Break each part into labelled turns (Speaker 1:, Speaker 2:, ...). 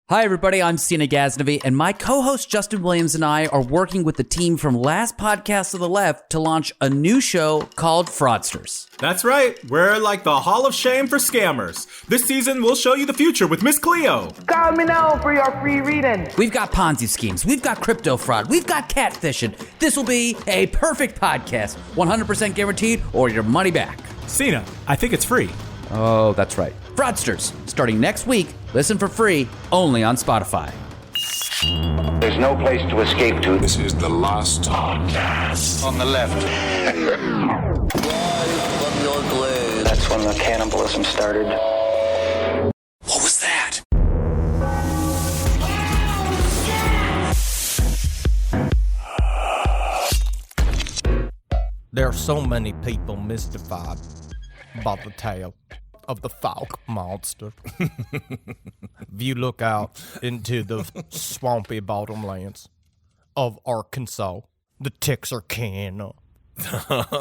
Speaker 1: Hi, everybody. I'm Sina Ghaznavi, and my co-host Justin Williams and I are working with the team from Last Podcast of the Left to launch a new show called Fraudsters.
Speaker 2: That's right. We're like the Hall of Shame for scammers. This season, we'll show you the future with Miss Cleo.
Speaker 3: Call me now for your free reading.
Speaker 1: We've got Ponzi schemes. We've got crypto fraud. We've got catfishing. This will be a perfect podcast. 100% guaranteed or your money back.
Speaker 2: Sina, I think it's free.
Speaker 1: Oh, that's right. Fraudsters, starting next week. Listen for free, only on Spotify.
Speaker 4: There's no place to escape to.
Speaker 5: This is the last podcast.
Speaker 4: On the left. That's when the cannibalism started.
Speaker 5: What was that?
Speaker 6: There are so many people mystified by the tale of the Fouke Monster. If you look out into the swampy bottomlands of Arkansas, the Texarkana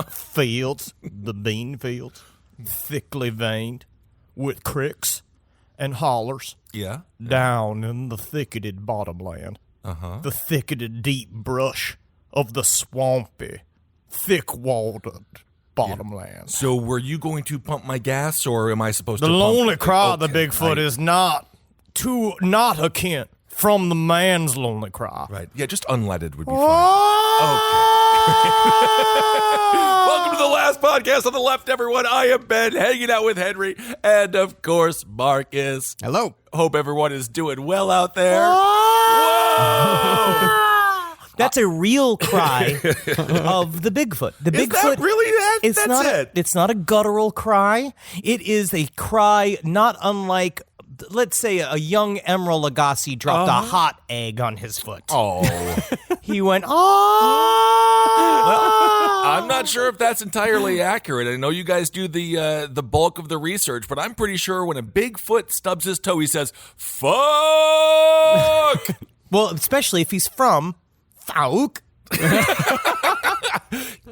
Speaker 6: fields, the bean fields, thickly veined with creeks and hollers.
Speaker 5: Yeah.
Speaker 6: Down in the thicketed bottomland, the thicketed deep brush of the swampy, thick-walled bottomland.
Speaker 5: So were you going to pump my gas, or am I supposed
Speaker 6: The
Speaker 5: to
Speaker 6: lonely
Speaker 5: pump?
Speaker 6: cry of the Bigfoot is not akin from the man's lonely cry.
Speaker 5: Right. Yeah, just unleaded would be fine.
Speaker 6: Oh!
Speaker 5: Welcome to the last podcast on the left, everyone. I am Ben, hanging out with Henry, and of course, Marcus.
Speaker 6: Hello.
Speaker 5: Hope everyone is doing well out there. Whoa!
Speaker 6: That's a real cry of the Bigfoot. The
Speaker 5: Is
Speaker 6: Bigfoot
Speaker 5: that really that?
Speaker 6: It's
Speaker 5: That's
Speaker 6: not.
Speaker 5: it.
Speaker 6: It's not a guttural cry. It is a cry not unlike, let's say, a young Emeril Lagasse dropped a hot egg on his foot.
Speaker 5: Oh.
Speaker 6: He went, oh.
Speaker 5: Well, I'm not sure if that's entirely accurate. I know you guys do the bulk of the research, but I'm pretty sure when a Bigfoot stubs his toe, he says, fuck!
Speaker 6: Well, especially if he's from Fouke.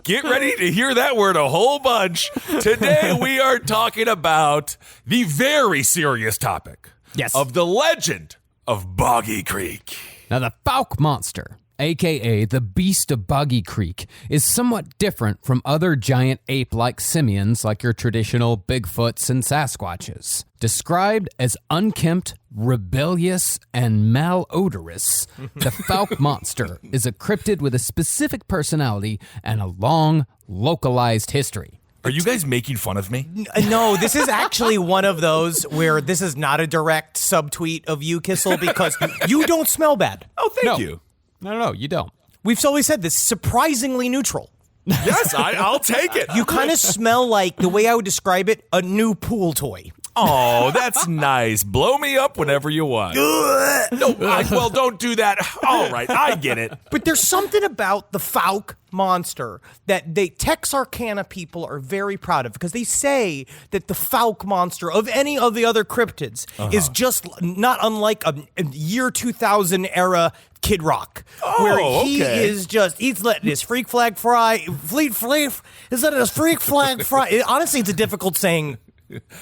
Speaker 5: Get ready to hear that word a whole bunch. Today we are talking about the very serious topic of the legend of Boggy Creek.
Speaker 7: Now, the Fouke Monster, a.k.a. the Beast of Boggy Creek, is somewhat different from other giant ape-like simians like your traditional Bigfoots and Sasquatches. Described as unkempt, rebellious, and malodorous, the Fouke Monster is a cryptid with a specific personality and a long, localized history.
Speaker 5: Are you guys making fun of me?
Speaker 6: No, this is actually one of those where this is not a direct subtweet of you, Kissel, because you don't smell bad.
Speaker 5: Oh, thank you.
Speaker 7: No, you don't.
Speaker 6: We've always said this, surprisingly neutral.
Speaker 5: Yes, I'll take it.
Speaker 6: You kind of smell like, the way I would describe it, a new pool toy.
Speaker 5: Oh, that's nice. Blow me up whenever you want. Well, don't do that. All right, I get it.
Speaker 6: But there's something about the Fouke Monster that Texarkana people are very proud of, because they say that the Fouke Monster of any of the other cryptids is just not unlike a year 2000 era Kid Rock, where he is just, he's letting his freak flag fly. He's letting his freak flag fly. Honestly, it's a difficult saying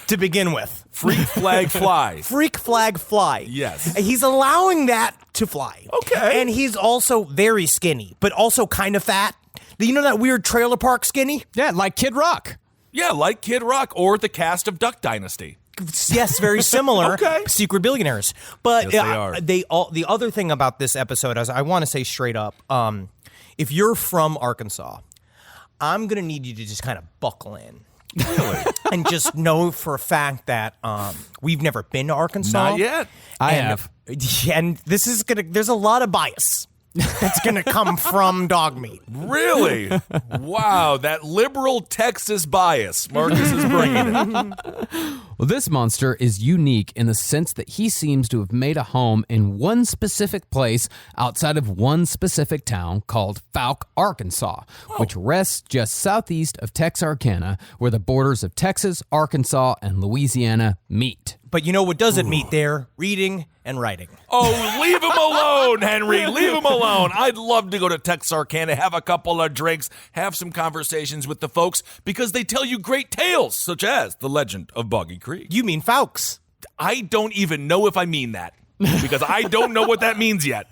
Speaker 6: to begin with.
Speaker 5: Freak flag fly.
Speaker 6: Freak flag fly.
Speaker 5: Yes.
Speaker 6: He's allowing that to fly.
Speaker 5: Okay.
Speaker 6: And he's also very skinny, but also kind of fat. You know that weird trailer park skinny?
Speaker 7: Yeah, like Kid Rock.
Speaker 5: Yeah, like Kid Rock or the cast of Duck Dynasty.
Speaker 6: Yes, very similar.
Speaker 5: Okay.
Speaker 6: Secret billionaires. But
Speaker 5: Yes, they are.
Speaker 6: The other thing about this episode, as I want to say straight up, if you're from Arkansas, I'm going to need you to just kind of buckle in.
Speaker 5: Really?
Speaker 6: And just know for a fact that we've never been to Arkansas.
Speaker 5: Not yet.
Speaker 7: I have.
Speaker 6: And this is there's a lot of bias that's going to come from dog meat.
Speaker 5: Really? Wow, that liberal Texas bias Marcus is bringing it.
Speaker 7: Well, this monster is unique in the sense that he seems to have made a home in one specific place outside of one specific town called Fouke, Arkansas, which rests just southeast of Texarkana, where the borders of Texas, Arkansas, and Louisiana meet.
Speaker 6: But you know what doesn't meet there? Reading and writing.
Speaker 5: Oh, leave him alone, Henry. Leave him alone. I'd love to go to Texarkana, have a couple of drinks, have some conversations with the folks, because they tell you great tales, such as the legend of Boggy Creek.
Speaker 6: You mean Foukes.
Speaker 5: I don't even know if I mean that. because I don't know what that means yet.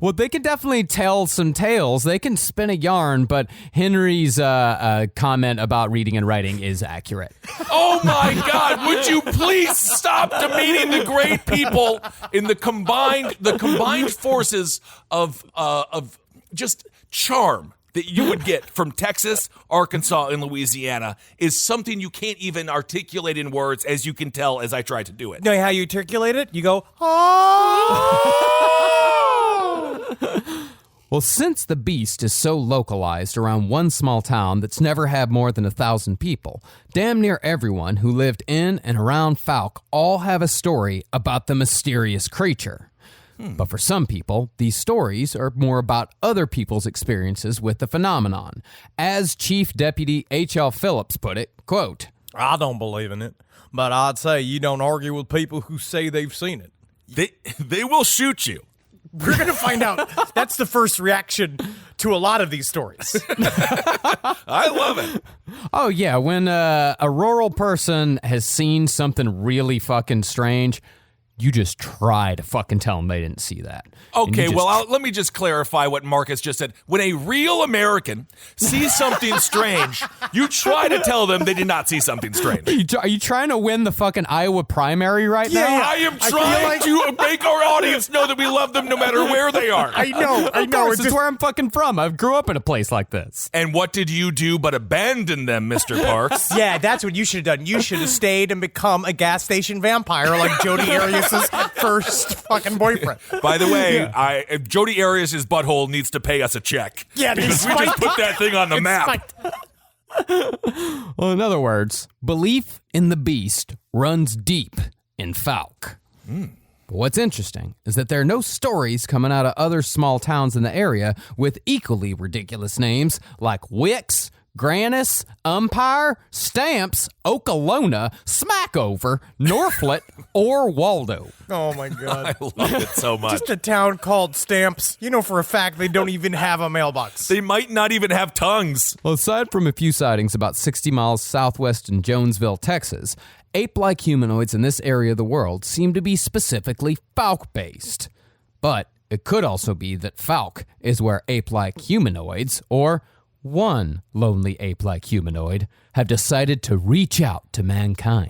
Speaker 7: Well, they can definitely tell some tales. They can spin a yarn, but Henry's comment about reading and writing is accurate.
Speaker 5: Oh my God! Would you please stop demeaning the great people in the combined forces of just charm that you would get from Texas, Arkansas, and Louisiana is something you can't even articulate in words, as you can tell as I try to do it.
Speaker 6: Know how you articulate it? You go, oh.
Speaker 7: Well, since the beast is so localized around one small town that's never had more than 1,000 people, damn near everyone who lived in and around Fouke all have a story about the mysterious creature. But for some people, these stories are more about other people's experiences with the phenomenon. As Chief Deputy H.L. Phillips put it, quote,
Speaker 6: I don't believe in it, but I'd say you don't argue with people who say they've seen it.
Speaker 5: They will shoot you.
Speaker 6: We're going to find out. That's the first reaction to a lot of these stories.
Speaker 5: I love it.
Speaker 7: Oh, yeah, when a rural person has seen something really fucking strange, you just try to fucking tell them they didn't see that.
Speaker 5: Okay, well, let me just clarify what Marcus just said. When a real American sees something strange, you try to tell them they did not see something strange.
Speaker 7: Are you trying to win the fucking Iowa primary right now?
Speaker 5: I am trying to make our audience know that we love them no matter where they are.
Speaker 6: I know.
Speaker 7: Of course, it's where I'm fucking from. I grew up in a place like this.
Speaker 5: And what did you do but abandon them, Mr. Parks?
Speaker 6: Yeah, that's what you should have done. You should have stayed and become a gas station vampire like Jodi Arias' first fucking boyfriend.
Speaker 5: By the way, Jodi Arias' butthole needs to pay us a check.
Speaker 6: Yeah,
Speaker 5: because we just put that thing on the map.
Speaker 7: Well, in other words, belief in the beast runs deep in Fouke. But what's interesting is that there are no stories coming out of other small towns in the area with equally ridiculous names like Wicks, Grannis, Umpire, Stamps, Okalona, Smackover, Norflet, or Waldo.
Speaker 6: Oh, my God.
Speaker 5: I love it so much.
Speaker 6: Just a town called Stamps. You know for a fact they don't even have a mailbox.
Speaker 5: They might not even have tongues.
Speaker 7: Well, aside from a few sightings about 60 miles southwest in Jonesville, Texas, ape-like humanoids in this area of the world seem to be specifically Fouke-based. But it could also be that Fouke is where ape-like humanoids, or one lonely ape-like humanoid, have decided to reach out to mankind.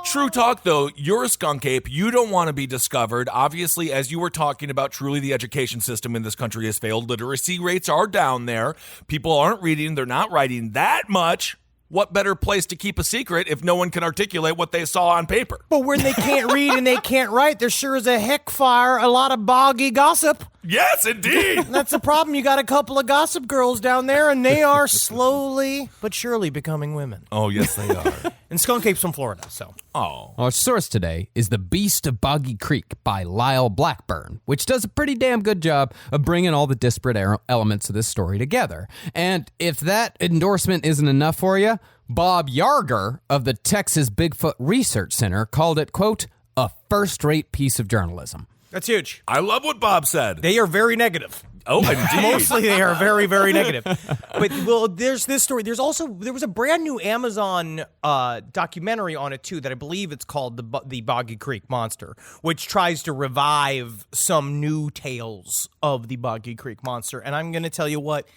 Speaker 5: True talk, though, you're a skunk ape. You don't want to be discovered. Obviously, as you were talking about, truly the education system in this country has failed. Literacy rates are down there. People aren't reading. They're not writing that much. What better place to keep a secret if no one can articulate what they saw on paper?
Speaker 6: But when they can't read and they can't write, there sure is a heck fire a lot of boggy gossip.
Speaker 5: Yes, indeed.
Speaker 6: That's the problem. You got a couple of gossip girls down there, and they are slowly but surely becoming women.
Speaker 5: Oh, yes, they are.
Speaker 6: And skunk apes from Florida, so.
Speaker 5: Oh.
Speaker 7: Our source today is The Beast of Boggy Creek by Lyle Blackburn, which does a pretty damn good job of bringing all the disparate elements of this story together. And if that endorsement isn't enough for you, Bob Yarger of the Texas Bigfoot Research Center called it, quote, a first-rate piece of journalism.
Speaker 6: That's huge.
Speaker 5: I love what Bob said.
Speaker 6: They are very negative.
Speaker 5: Oh, indeed.
Speaker 6: Mostly they are very, very negative. But, well, there's this story. There was a brand new Amazon documentary on it, too, that I believe it's called The Boggy Creek Monster, which tries to revive some new tales of the Boggy Creek Monster. And I'm going to tell you what,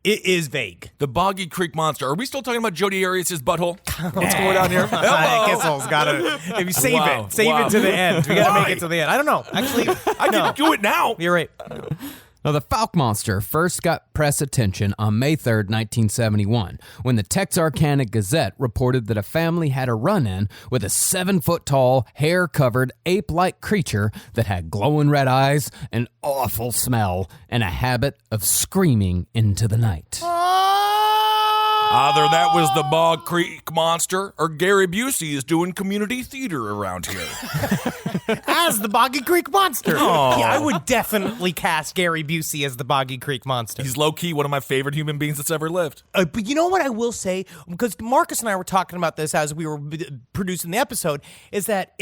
Speaker 6: it is vague.
Speaker 5: The Boggy Creek Monster. Are we still talking about Jodi Arias' butthole? What's going on here?
Speaker 6: Kissel's got to. If you save it to the end. We got to make it to the end. I don't know. Actually,
Speaker 5: I can do it now.
Speaker 6: You're right.
Speaker 7: Now, the Fouke Monster first got press attention on May 3rd, 1971, when the Texarkana Gazette reported that a family had a run-in with a 7-foot-tall, hair-covered, ape-like creature that had glowing red eyes, an awful smell, and a habit of screaming into the night.
Speaker 5: Either that was the Bog Creek Monster, or Gary Busey is doing community theater around here.
Speaker 6: As the Boggy Creek Monster. Oh. Yeah, I would definitely cast Gary Busey as the Boggy Creek Monster.
Speaker 5: He's low-key one of my favorite human beings that's ever lived.
Speaker 6: But you know what I will say? Because Marcus and I were talking about this as we were producing the episode, is that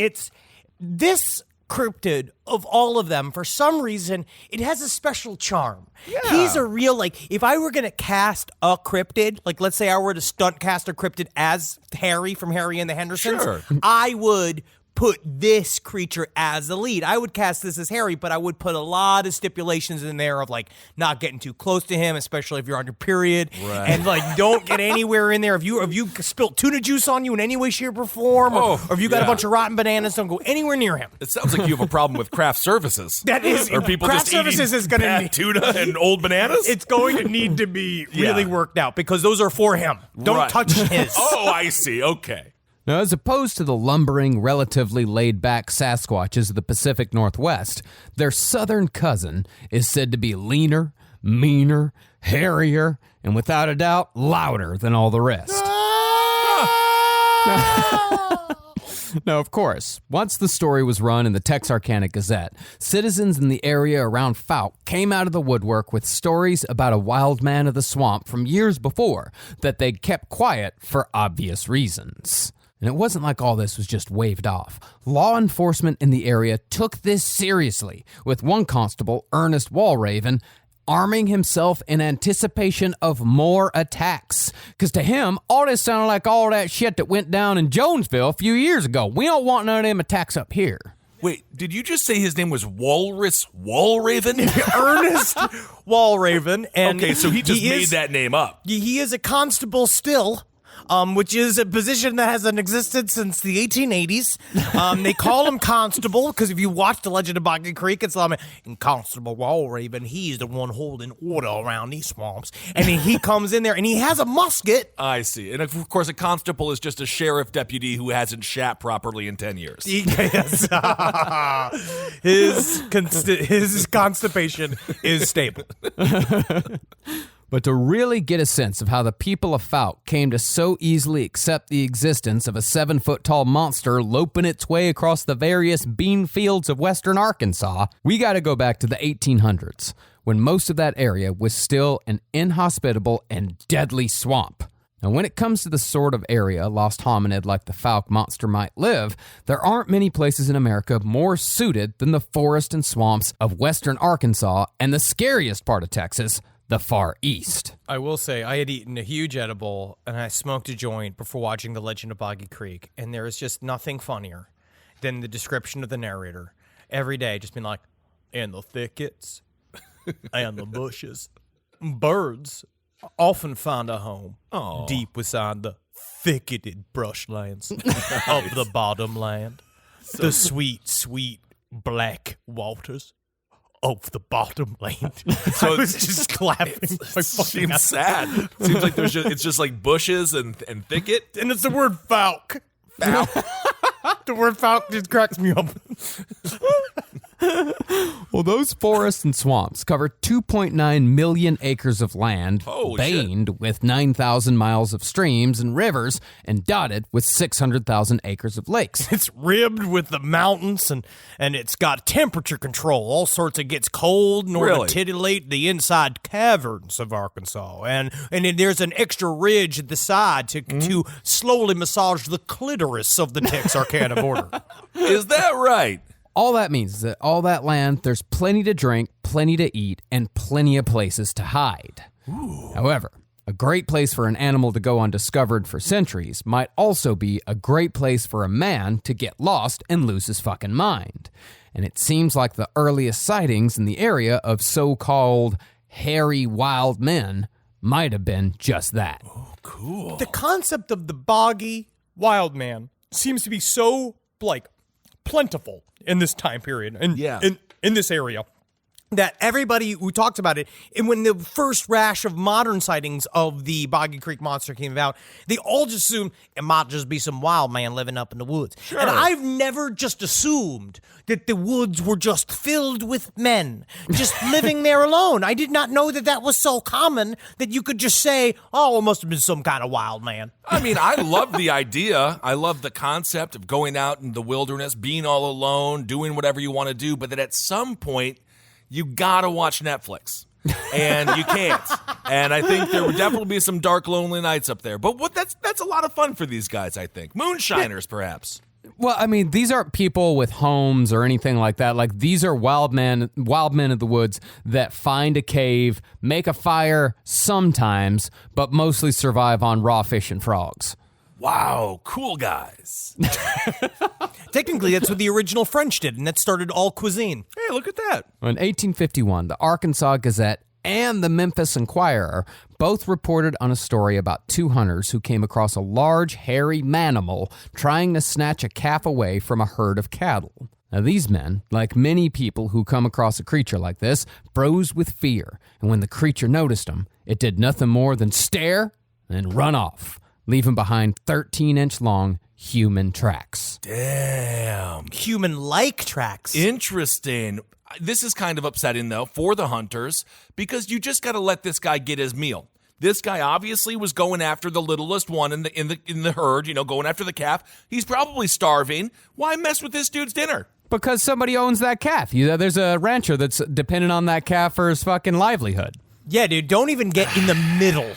Speaker 6: this cryptid of all of them, for some reason, it has a special charm.
Speaker 5: Yeah.
Speaker 6: He's a real, like, if I were going to cast a cryptid, like, let's say I were to stunt cast a cryptid as Harry from Harry and the Hendersons,
Speaker 5: Sure.
Speaker 6: I would put this creature as the lead. I would cast this as Harry, but I would put a lot of stipulations in there of like not getting too close to him, especially if you're on your period, and like don't get anywhere in there. If you spilt tuna juice on you in any way, shape, or form, or if you got a bunch of rotten bananas, don't go anywhere near him.
Speaker 5: It sounds like you have a problem with craft services.
Speaker 6: That is,
Speaker 5: Are people
Speaker 6: craft
Speaker 5: just
Speaker 6: services
Speaker 5: eating
Speaker 6: is going to
Speaker 5: bad
Speaker 6: need
Speaker 5: tuna and old bananas?
Speaker 6: It's going to need to be really worked out because those are for him. Don't touch his.
Speaker 5: Oh, I see. Okay.
Speaker 7: Now, as opposed to the lumbering, relatively laid-back Sasquatches of the Pacific Northwest, their southern cousin is said to be leaner, meaner, hairier, and without a doubt, louder than all the rest. Now, of course, once the story was run in the Texarkana Gazette, citizens in the area around Fouke came out of the woodwork with stories about a wild man of the swamp from years before that they'd kept quiet for obvious reasons. And it wasn't like all this was just waved off. Law enforcement in the area took this seriously, with one constable, Ernest Walraven, arming himself in anticipation of more attacks. Because to him, all this sounded like all that shit that went down in Jonesville a few years ago. We don't want none of them attacks up here.
Speaker 5: Wait, did you just say his name was Walrus Walraven?
Speaker 6: Ernest Walraven. And
Speaker 5: okay, so he just made that name up.
Speaker 6: He is a constable still. Which is a position that has existed since the 1880s. They call him Constable because if you watch The Legend of Boggy Creek, it's like, and Constable Walraven, he's the one holding order around these swamps. And he comes in there and he has a musket.
Speaker 5: I see. And of course, a constable is just a sheriff deputy who hasn't shat properly in 10 years.
Speaker 6: Yes. His constipation is stable.
Speaker 7: But to really get a sense of how the people of Fouke came to so easily accept the existence of a 7-foot-tall monster loping its way across the various bean fields of western Arkansas, we got to go back to the 1800s, when most of that area was still an inhospitable and deadly swamp. Now, when it comes to the sort of area a lost hominid like the Fouke Monster might live, there aren't many places in America more suited than the forest and swamps of western Arkansas and the scariest part of Texas, the Far East.
Speaker 6: I will say, I had eaten a huge edible and I smoked a joint before watching The Legend of Boggy Creek, and there is just nothing funnier than the description of the narrator every day, just being like, in the thickets and the bushes, birds often find a home deep beside the thicketed brushlands of the bottomland, the sweet, sweet black waters of the bottom lane. So I was just clapping.
Speaker 5: It seems sad. It seems like it's just like bushes and thicket.
Speaker 6: And it's the word Fouke. The word Fouke just cracks me up.
Speaker 7: Well, those forests and swamps cover 2.9 million acres of land, veined with 9,000 miles of streams and rivers, and dotted with 600,000 acres of lakes.
Speaker 6: It's ribbed with the mountains, and it's got temperature control. All sorts. It gets cold in order to titillate the inside caverns of Arkansas. And then there's an extra ridge at the side to slowly massage the clitoris of the Texarkana border.
Speaker 5: Is that right?
Speaker 7: All that means is that all that land, there's plenty to drink, plenty to eat, and plenty of places to hide. Ooh. However, a great place for an animal to go undiscovered for centuries might also be a great place for a man to get lost and lose his fucking mind. And it seems like the earliest sightings in the area of so-called hairy wild men might have been just that.
Speaker 5: Oh, cool.
Speaker 6: The concept of the boggy wild man seems to be so, plentiful in this time period and in this area that everybody who talked about it, and when the first rash of modern sightings of the Boggy Creek Monster came out, they all just assumed it might just be some wild man living up in the woods. Sure. And I've never just assumed that the woods were just filled with men, just living there alone. I did not know that was so common that you could just say, oh, it must have been some kind of wild man.
Speaker 5: I mean, I love the idea. I love the concept of going out in the wilderness, being all alone, doing whatever you want to do, but that at some point, you gotta watch Netflix, and you can't. And I think there would definitely be some dark, lonely nights up there. But that's a lot of fun for these guys, I think. Moonshiners, perhaps.
Speaker 7: Well, I mean, these aren't people with homes or anything like that. Like, these are wild men of the woods that find a cave, make a fire sometimes, but mostly survive on raw fish and frogs.
Speaker 5: Wow, cool guys.
Speaker 6: Technically, that's what the original French did, and that started all cuisine.
Speaker 5: Hey, look at that.
Speaker 7: In 1851, the Arkansas Gazette and the Memphis Inquirer both reported on a story about two hunters who came across a large, hairy manimal trying to snatch a calf away from a herd of cattle. Now, these men, like many people who come across a creature like this, froze with fear, and when the creature noticed them, it did nothing more than stare and run off, leaving behind 13-inch long human tracks.
Speaker 5: Damn.
Speaker 6: Human-like tracks.
Speaker 5: Interesting. This is kind of upsetting, though, for the hunters, because you just got to let this guy get his meal. This guy obviously was going after the littlest one in the herd, going after the calf. He's probably starving. Why mess with this dude's dinner?
Speaker 7: Because somebody owns that calf. There's a rancher that's dependent on that calf for his fucking livelihood.
Speaker 6: Yeah, dude, don't even get in the middle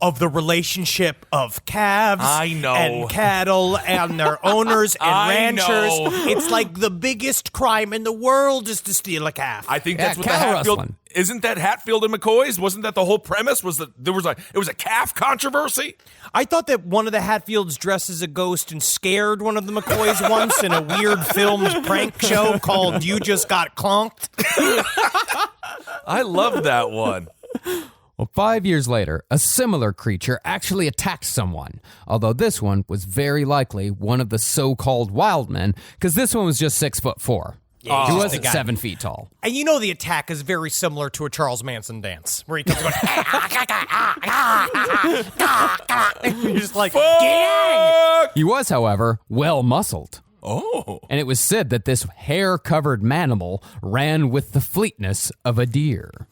Speaker 6: of the relationship of calves and cattle and their owners and ranchers. It's like the biggest crime in the world is to steal a calf.
Speaker 5: I think that's what the Hatfield...
Speaker 7: rustling.
Speaker 5: Isn't that Hatfield and McCoy's? Wasn't that the whole premise? Was that it was a calf controversy?
Speaker 6: I thought that one of the Hatfields dressed as a ghost and scared one of the McCoys once in a weird filmed prank show called You Just Got Clonked.
Speaker 5: I love that one.
Speaker 7: Well, 5 years later, a similar creature actually attacked someone, although this one was very likely one of the so-called wild men, because this one was just 6'4".
Speaker 6: Yeah,
Speaker 7: he wasn't 7 feet tall.
Speaker 6: And the attack is very similar to a Charles Manson dance, where he comes going, you're just like, gang!
Speaker 7: He was, however, well-muscled.
Speaker 5: Oh.
Speaker 7: And it was said that this hair-covered manimal ran with the fleetness of a deer.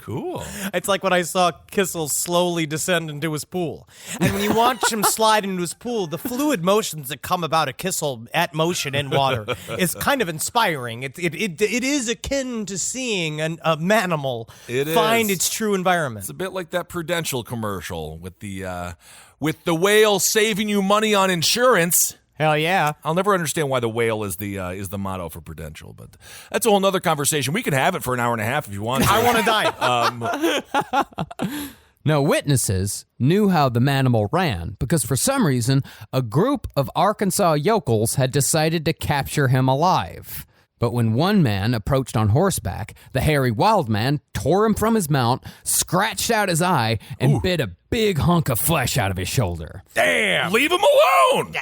Speaker 5: Cool.
Speaker 6: It's like when I saw Kissel slowly descend into his pool. And when you watch him slide into his pool, the fluid motions that come about a Kissel at motion in water is kind of inspiring. It is akin to seeing a manimal find its true environment.
Speaker 5: It's a bit like that Prudential commercial with the whale saving you money on insurance.
Speaker 6: Hell yeah.
Speaker 5: I'll never understand why the whale is the motto for Prudential, but that's a whole nother conversation. We can have it for an hour and a half if you want to.
Speaker 6: I want to die.
Speaker 7: No, witnesses knew how the manimal ran because for some reason, a group of Arkansas yokels had decided to capture him alive. But when one man approached on horseback, the hairy wild man tore him from his mount, scratched out his eye, and bit a big hunk of flesh out of his shoulder.
Speaker 5: Damn! Leave him alone!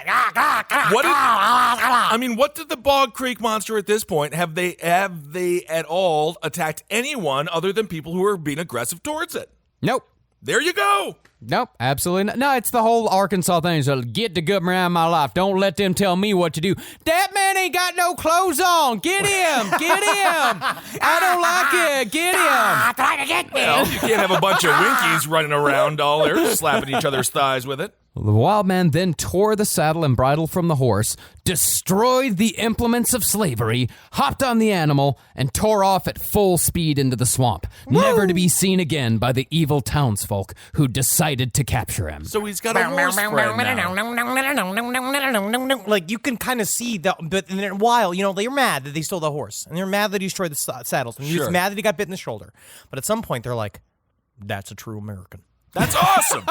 Speaker 5: What did the Bog Creek Monster at this point, have they at all attacked anyone other than people who are being aggressive towards it?
Speaker 7: Nope.
Speaker 5: There you go.
Speaker 7: Nope, absolutely not. No, it's the whole Arkansas thing. So get the government out of my life. Don't let them tell me what to do. That man ain't got no clothes on. Get him. Get him. I don't like it. Get him.
Speaker 6: Trying to get me.
Speaker 5: Well, you can't have a bunch of Winkies running around all there slapping each other's thighs with it.
Speaker 7: The wild man then tore the saddle and bridle from the horse, destroyed the implements of slavery, hopped on the animal, and tore off at full speed into the swamp, never to be seen again by the evil townsfolk who decided to capture him.
Speaker 5: So he's got a horse friend now.
Speaker 6: Like, you can kind of see that, but in a while, they're mad that they stole the horse, and they're mad that he destroyed the saddles, and he's mad that he got bit in the shoulder. But at some point, they're like, that's a true American.
Speaker 5: That's awesome.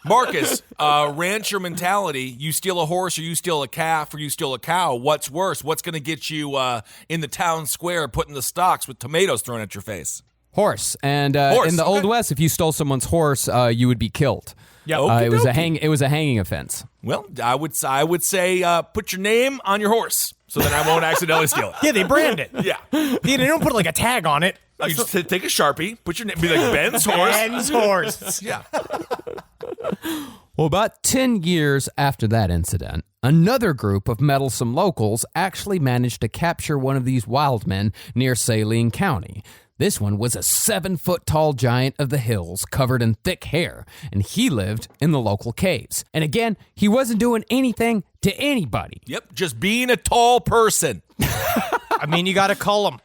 Speaker 5: Marcus, rancher mentality, you steal a horse or you steal a calf or you steal a cow, what's worse? What's going to get you in the town square putting the stocks with tomatoes thrown at your face?
Speaker 7: Horse. And in the Old West, if you stole someone's horse, you would be killed.
Speaker 5: Yeah,
Speaker 7: it was a hanging offense.
Speaker 5: Well, I would say put your name on your horse so that I won't accidentally steal it.
Speaker 6: Yeah, they brand it.
Speaker 5: Yeah.
Speaker 6: They don't put like a tag on it.
Speaker 5: No, you just take a Sharpie, put your name, be like Ben's horse.
Speaker 6: Ben's horse.
Speaker 5: Yeah.
Speaker 7: Well, about 10 years after that incident, another group of meddlesome locals actually managed to capture one of these wild men near Saline County. This one was a 7-foot-tall giant of the hills covered in thick hair, and he lived in the local caves. And again, he wasn't doing anything to anybody.
Speaker 5: Yep, just being a tall person.
Speaker 6: You got to cull them.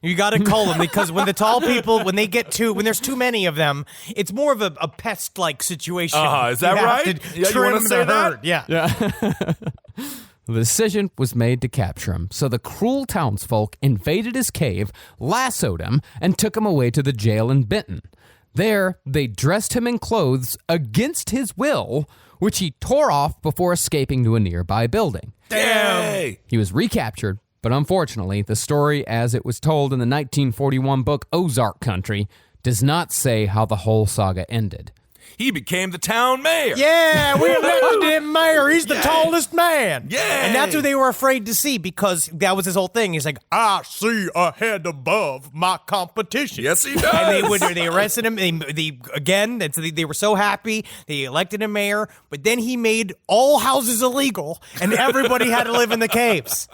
Speaker 6: You got to cull them because when the tall people, when there's too many of them, it's more of a pest-like situation.
Speaker 5: Is that right?
Speaker 6: You want to say that? Yeah.
Speaker 7: The decision was made to capture him, so the cruel townsfolk invaded his cave, lassoed him, and took him away to the jail in Benton. There, they dressed him in clothes against his will, which he tore off before escaping to a nearby building.
Speaker 5: Damn!
Speaker 7: He was recaptured, but unfortunately, the story as it was told in the 1941 book Ozark Country does not say how the whole saga ended.
Speaker 5: He became the town mayor.
Speaker 6: Yeah, we elected him mayor. He's the tallest man.
Speaker 5: Yeah.
Speaker 6: And that's what they were afraid to see because that was his whole thing. He's like, I see a head above my competition.
Speaker 5: Yes, he does.
Speaker 6: And they arrested him. They were so happy. They elected him mayor, but then he made all houses illegal and everybody had to live in the caves.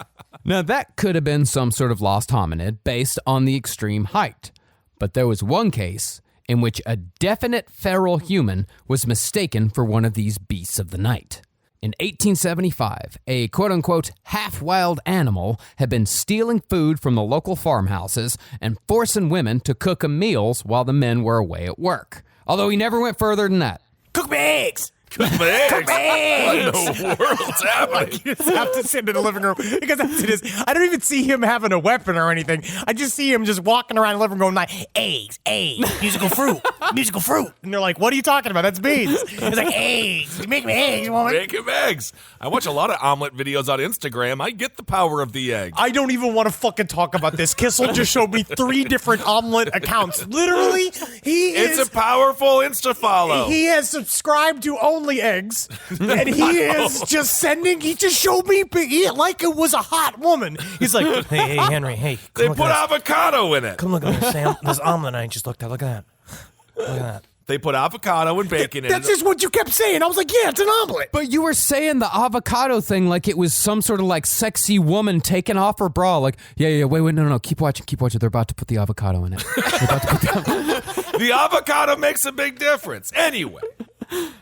Speaker 7: Now, that could have been some sort of lost hominid based on the extreme height. But there was one case in which a definite feral human was mistaken for one of these beasts of the night. In 1875, a quote-unquote half-wild animal had been stealing food from the local farmhouses and forcing women to cook him meals while the men were away at work. Although he never went further than that.
Speaker 6: Cook me eggs.
Speaker 5: Cook my eggs. What in the world's happening?
Speaker 6: You just have to sit in the living room because that's it is. I don't even see him having a weapon or anything. I just see him just walking around the living room going like, eggs, musical fruit. And they're like, what are you talking about? That's beans. It's like, eggs. Make me eggs, woman.
Speaker 5: Make him eggs. I watch a lot of omelet videos on Instagram. I get the power of the egg.
Speaker 6: I don't even want to fucking talk about this. Kissel just showed me 3 different omelet accounts. Literally,
Speaker 5: It's a powerful Insta follow.
Speaker 6: He has subscribed to Only Eggs, and he just showed me like it was a hot woman. He's like, hey, Henry, hey.
Speaker 5: They put avocado in it.
Speaker 6: Come look at this, Sam. This omelet I just looked at. Look at that. Look at that.
Speaker 5: They put avocado and bacon in it.
Speaker 6: That's just what you kept saying. I was like, yeah, it's an omelet.
Speaker 7: But you were saying the avocado thing like it was some sort of like sexy woman taking off her bra. Like, wait, no, keep watching. They're about to put the avocado in it.
Speaker 5: The avocado makes a big difference. Anyway.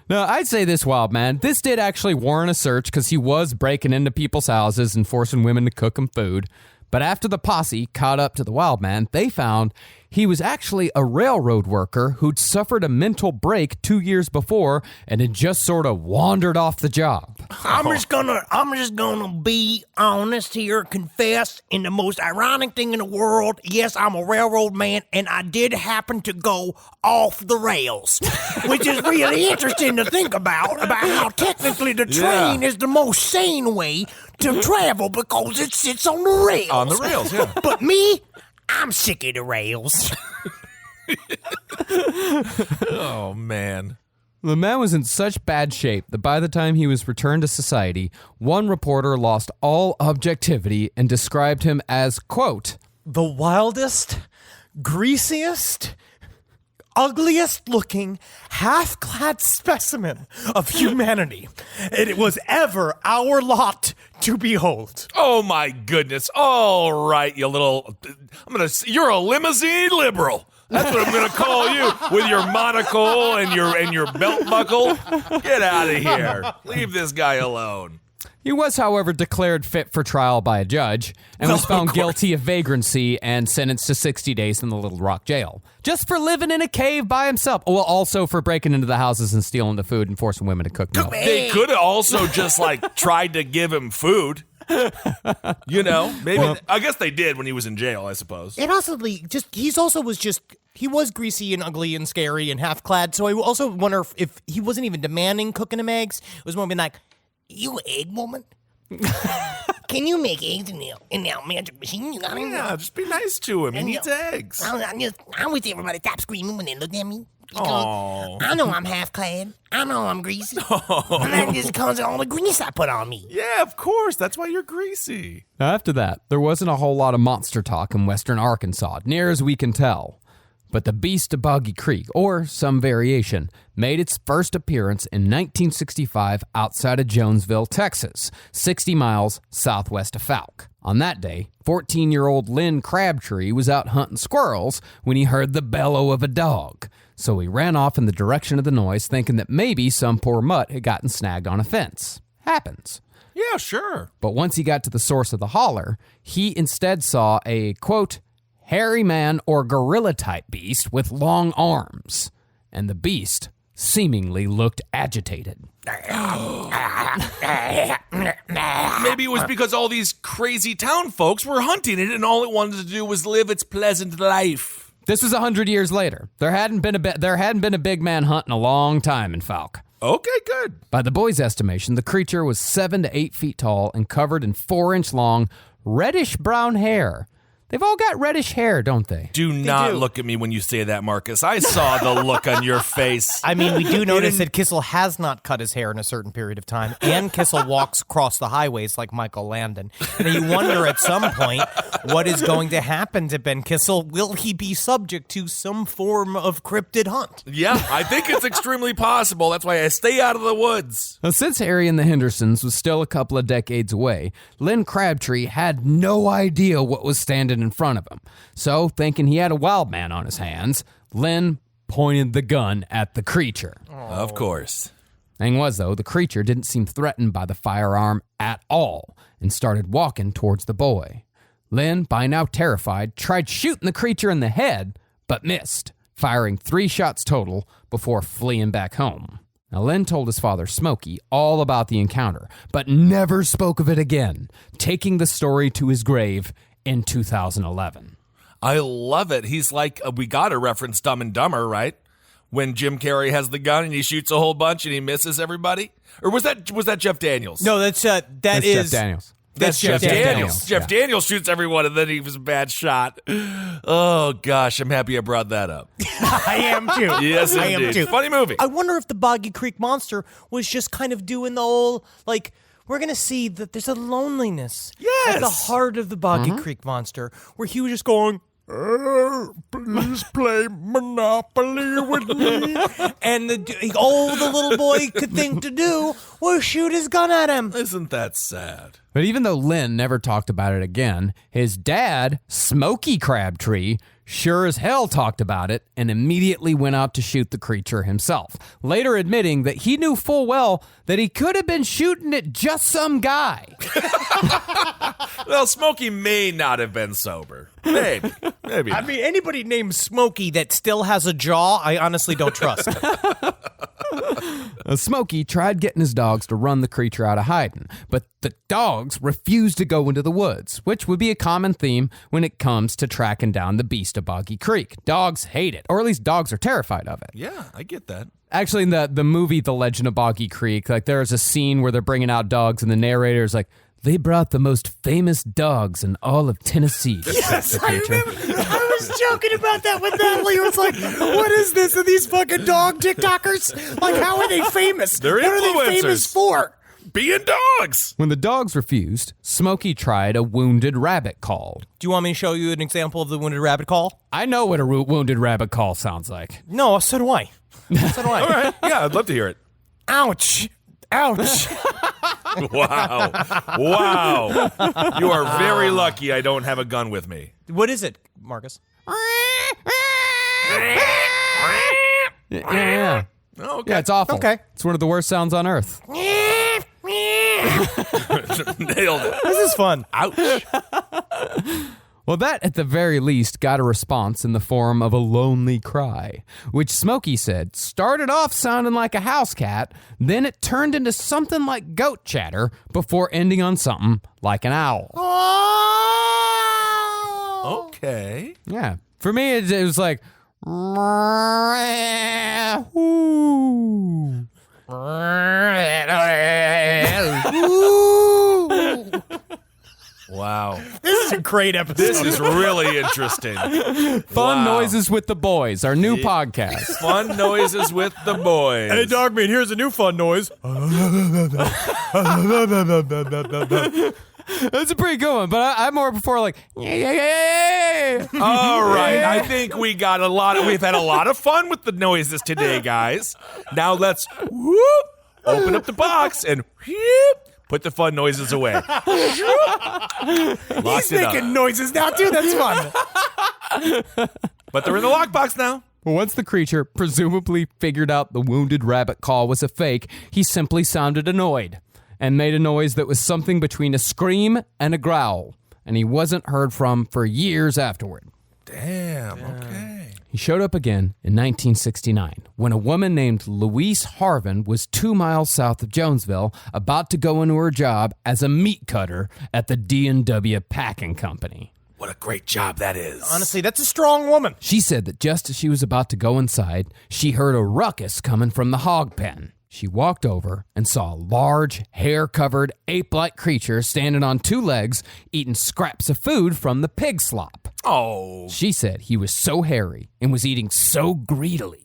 Speaker 7: No, I'd say this, wild man. This did actually warrant a search because he was breaking into people's houses and forcing women to cook him food. But after the posse caught up to the wild man, they found he was actually a railroad worker who'd suffered a mental break 2 years before and had just sort of wandered off the job.
Speaker 6: I'm just gonna be honest here, confess, in the most ironic thing in the world. Yes, I'm a railroad man, and I did happen to go off the rails, which is really interesting to think about how technically the train is the most sane way to travel because it sits on the rails.
Speaker 5: On the rails, yeah.
Speaker 6: But me, I'm sick of the rails.
Speaker 5: Oh, man.
Speaker 7: The man was in such bad shape that by the time he was returned to society, one reporter lost all objectivity and described him as, quote,
Speaker 6: the wildest, greasiest, ugliest looking, half-clad specimen of humanity. And it was ever our lot to behold.
Speaker 5: Oh, my goodness. All right, you little... You're a limousine liberal. That's what I'm going to call you with your monocle and your belt buckle. Get out of here. Leave this guy alone.
Speaker 7: He was, however, declared fit for trial by a judge and was found guilty of vagrancy and sentenced to 60 days in the Little Rock jail. Just for living in a cave by himself. Well, also for breaking into the houses and stealing the food and forcing women to cook meals.
Speaker 5: They could have also just, tried to give him food. You know? Maybe. Well, I guess they did when he was in jail, I suppose.
Speaker 6: And also, he was greasy and ugly and scary and half-clad, so I also wonder if he wasn't even demanding cooking him eggs. It was more being like, you an egg woman? Can you make eggs in the magic machine? You got it?
Speaker 5: Yeah, just be nice to him. He needs eggs.
Speaker 6: I wish everybody stopped screaming when they looked at me. I know I'm half-clad. I know I'm greasy. And that just comes with all the grease I put on me.
Speaker 5: Yeah, of course. That's why you're greasy.
Speaker 7: Now, after that, there wasn't a whole lot of monster talk in western Arkansas, near as we can tell. But the beast of Boggy Creek, or some variation, made its first appearance in 1965 outside of Jonesville, Texas, 60 miles southwest of Fouke. On that day, 14-year-old Lynn Crabtree was out hunting squirrels when he heard the bellow of a dog. So he ran off in the direction of the noise, thinking that maybe some poor mutt had gotten snagged on a fence. Happens.
Speaker 5: Yeah, sure.
Speaker 7: But once he got to the source of the holler, he instead saw a, quote, hairy man or gorilla-type beast with long arms. And the beast seemingly looked agitated.
Speaker 5: Maybe it was because all these crazy town folks were hunting it and all it wanted to do was live its pleasant life.
Speaker 7: This was 100 years later. There hadn't been a big man hunt in a long time in Fouke.
Speaker 5: Okay, good.
Speaker 7: By the boys' estimation, the creature was 7 to 8 feet tall and covered in 4-inch long, reddish-brown hair. They've all got reddish hair, don't they?
Speaker 5: Do not look at me when you say that, Marcus. I saw the look on your face.
Speaker 6: I mean, we do notice that Kissel has not cut his hair in a certain period of time, and Kissel walks across the highways like Michael Landon. And you wonder at some point what is going to happen to Ben Kissel. Will he be subject to some form of cryptid hunt?
Speaker 5: Yeah, I think it's extremely possible. That's why I stay out of the woods.
Speaker 7: Now, since Harry and the Hendersons was still a couple of decades away, Lynn Crabtree had no idea what was standing in front of him. So, thinking he had a wild man on his hands, Lynn pointed the gun at the creature.
Speaker 5: Of course.
Speaker 7: Thing was, though, the creature didn't seem threatened by the firearm at all and started walking towards the boy. Lynn, by now terrified, tried shooting the creature in the head, but missed, firing 3 shots total before fleeing back home. Now, Lynn told his father, Smokey, all about the encounter, but never spoke of it again, taking the story to his grave in 2011.
Speaker 5: I love it. He's like, we got to reference Dumb and Dumber, right? When Jim Carrey has the gun and he shoots a whole bunch and he misses everybody? Or was that Jeff Daniels?
Speaker 6: No, that's
Speaker 7: Jeff Daniels.
Speaker 5: That's Jeff Daniels. Jeff
Speaker 7: Yeah.
Speaker 5: Daniels shoots everyone and then he was a bad shot. Oh, gosh, I'm happy I brought that up.
Speaker 6: I am too.
Speaker 5: Yes,
Speaker 6: I am
Speaker 5: indeed.
Speaker 6: too.
Speaker 5: Funny movie.
Speaker 6: I wonder if the Boggy Creek Monster was just kind of doing the whole, like, we're going to see that there's a loneliness at the heart of the Boggy Creek Monster, where he was just going, please play Monopoly with me. And all the little boy could think to do was shoot his gun at him.
Speaker 5: Isn't that sad?
Speaker 7: But even though Lynn never talked about it again, his dad, Smokey Crabtree, sure as hell talked about it and immediately went out to shoot the creature himself, later admitting that he knew full well that he could have been shooting at just some guy.
Speaker 5: Well, Smokey may not have been sober. Maybe. Maybe.
Speaker 6: I mean, anybody named Smokey that still has a jaw, I honestly don't trust.
Speaker 7: Smokey tried getting his dogs to run the creature out of hiding, but the dogs refused to go into the woods, which would be a common theme when it comes to tracking down the beast of Boggy Creek. Dogs hate it, or at least dogs are terrified of it.
Speaker 5: Yeah, I get that.
Speaker 7: Actually, in the movie The Legend of Boggy Creek, like there's a scene where they're bringing out dogs, and the narrator's like, they brought the most famous dogs in all of Tennessee.
Speaker 6: Yes, I remember. I was joking about that with Natalie. It was like, what is this? Are these fucking dog TikTokers? Like, how are they famous?
Speaker 5: They're
Speaker 6: what are they
Speaker 5: influencers.
Speaker 6: famous for?
Speaker 5: Being dogs.
Speaker 7: When the dogs refused, Smokey tried a wounded rabbit call.
Speaker 6: Do you want me to show you an example of the wounded rabbit call?
Speaker 7: I know what a wounded rabbit call sounds like.
Speaker 6: No, so do I. So do I.
Speaker 5: All right. Yeah, I'd love to hear it.
Speaker 6: Ouch. Ouch.
Speaker 5: Wow. Wow. You are very lucky I don't have a gun with me.
Speaker 6: What is it, Marcus?
Speaker 7: Yeah.
Speaker 5: Oh, okay.
Speaker 7: Yeah, it's awful.
Speaker 6: Okay.
Speaker 7: It's one of the worst sounds on earth.
Speaker 5: Nailed it.
Speaker 6: This is fun.
Speaker 5: Ouch.
Speaker 7: Well, that, at the very least, got a response in the form of a lonely cry, which Smokey said started off sounding like a house cat, then it turned into something like goat chatter before ending on something like an owl.
Speaker 5: Okay.
Speaker 7: Yeah. For me, it was like...
Speaker 5: Wow.
Speaker 6: This is a great episode.
Speaker 5: This is really interesting.
Speaker 7: Fun
Speaker 5: Wow.
Speaker 7: Noises with the Boys, our new podcast.
Speaker 5: Fun noises with the boys.
Speaker 6: Hey, Dogman, here's a new fun noise.
Speaker 7: That's a pretty good one, but I'm more before like, yeah.
Speaker 5: All right. I think we've had a lot of fun with the noises today, guys. Now let's open up the box and put the fun noises away.
Speaker 6: He's making noises now, too. That's fun.
Speaker 5: But they're in the lockbox now.
Speaker 7: Once the creature presumably figured out the wounded rabbit call was a fake, he simply sounded annoyed and made a noise that was something between a scream and a growl, and he wasn't heard from for years afterward.
Speaker 5: Damn. Okay.
Speaker 7: He showed up again in 1969 when a woman named Louise Harvin was 2 miles south of Jonesville about to go into her job as a meat cutter at the D&W Packing Company.
Speaker 5: What a great job that is.
Speaker 6: Honestly, that's a strong woman.
Speaker 7: She said that just as she was about to go inside, she heard a ruckus coming from the hog pen. She walked over and saw a large, hair-covered, ape-like creature standing on 2 legs, eating scraps of food from the pig slop.
Speaker 5: Oh.
Speaker 7: She said he was so hairy and was eating so greedily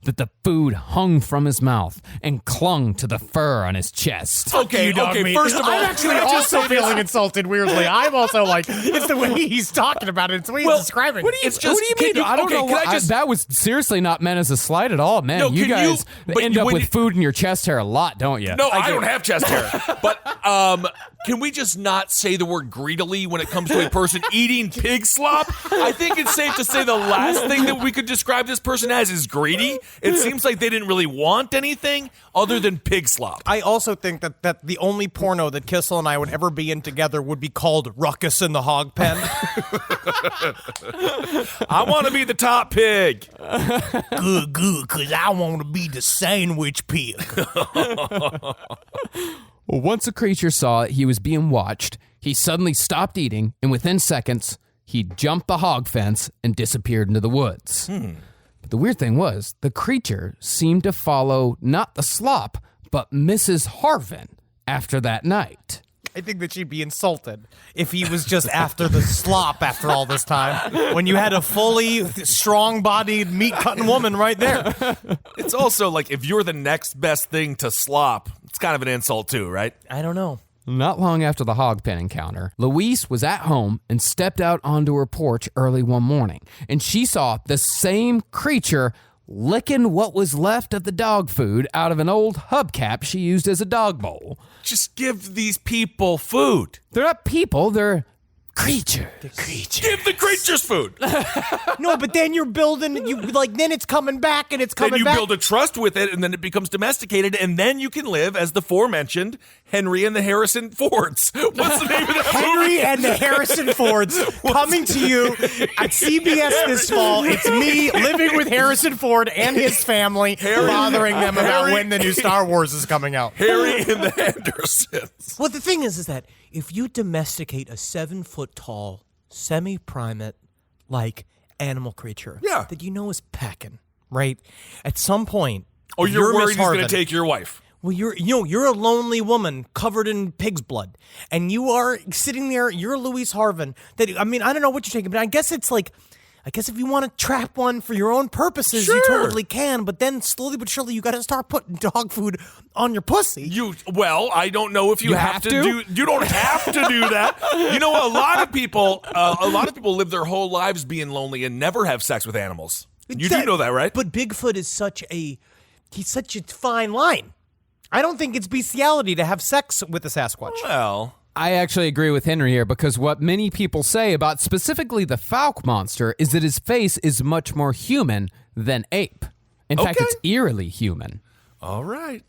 Speaker 7: that the food hung from his mouth and clung to the fur on his chest.
Speaker 5: Okay, first of all,
Speaker 6: I'm actually also feeling insulted weirdly. I'm also like, it's the way he's talking about it. It's the way he's describing it.
Speaker 5: It's just,
Speaker 7: what do you mean? I don't know. That was seriously not meant as a slight at all, man.
Speaker 5: No,
Speaker 7: you guys end up with
Speaker 5: you,
Speaker 7: food in your chest hair a lot, don't you?
Speaker 5: No, I don't have chest hair. But can we just not say the word greedily when it comes to a person eating pig slop? I think it's safe to say the last thing that we could describe this person as is greedy. It seems like they didn't really want anything other than pig slop.
Speaker 6: I also think that the only porno that Kissel and I would ever be in together would be called Ruckus in the Hog Pen.
Speaker 5: I want to be the top pig.
Speaker 6: Good, because I want to be the sandwich pig.
Speaker 7: Well, once the creature saw he was being watched, he suddenly stopped eating, and within seconds, he jumped the hog fence and disappeared into the woods. But the weird thing was, the creature seemed to follow not the slop, but Mrs. Harvin after that night.
Speaker 6: I think that she'd be insulted if he was just after the slop after all this time, when you had a fully strong-bodied, meat-cutting woman right there.
Speaker 5: It's also like if you're the next best thing to slop, it's kind of an insult too, right?
Speaker 6: I don't know.
Speaker 7: Not long after the hog pen encounter, Louise was at home and stepped out onto her porch early one morning, and she saw the same creature licking what was left of the dog food out of an old hubcap she used as a dog bowl.
Speaker 5: Just give these people food.
Speaker 7: They're not people, they're creatures.
Speaker 5: Give the creatures food.
Speaker 6: No, but then you're building, then it's coming back and it's coming
Speaker 5: Then you
Speaker 6: back.
Speaker 5: build a trust with it, and then it becomes domesticated, and then you can live as the aforementioned Henry and the Harrison Fords. What's the name of that movie?
Speaker 6: Henry and the Harrison Fords coming to you at CBS this fall. It's me living with Harrison Ford and his family, bothering them about when the new Star Wars is coming out.
Speaker 5: Harry and the Hendersons.
Speaker 6: Well, the thing is that if you domesticate a 7-foot-tall, semi-primate, animal creature that you know is pecking, right? At some point,
Speaker 5: Oh, you're worried
Speaker 6: Miss
Speaker 5: he's going to
Speaker 6: Harvin.
Speaker 5: take your wife.
Speaker 6: Well, you're a lonely woman covered in pig's blood, and you are sitting there. You're Louise Harvin. I don't know what you're taking, but I guess it's if you want to trap one for your own purposes, you totally can. But then slowly but surely, you got to start putting dog food on your pussy.
Speaker 5: I don't know if you have to do. You don't have to do that. You know, a lot of people live their whole lives being lonely and never have sex with animals. You do know that, right?
Speaker 6: But Bigfoot is such a fine line. I don't think it's bestiality to have sex with a Sasquatch.
Speaker 5: Well,
Speaker 7: I actually agree with Henry here because what many people say about specifically the Fouke Monster is that his face is much more human than ape. In fact, it's eerily human.
Speaker 5: All right.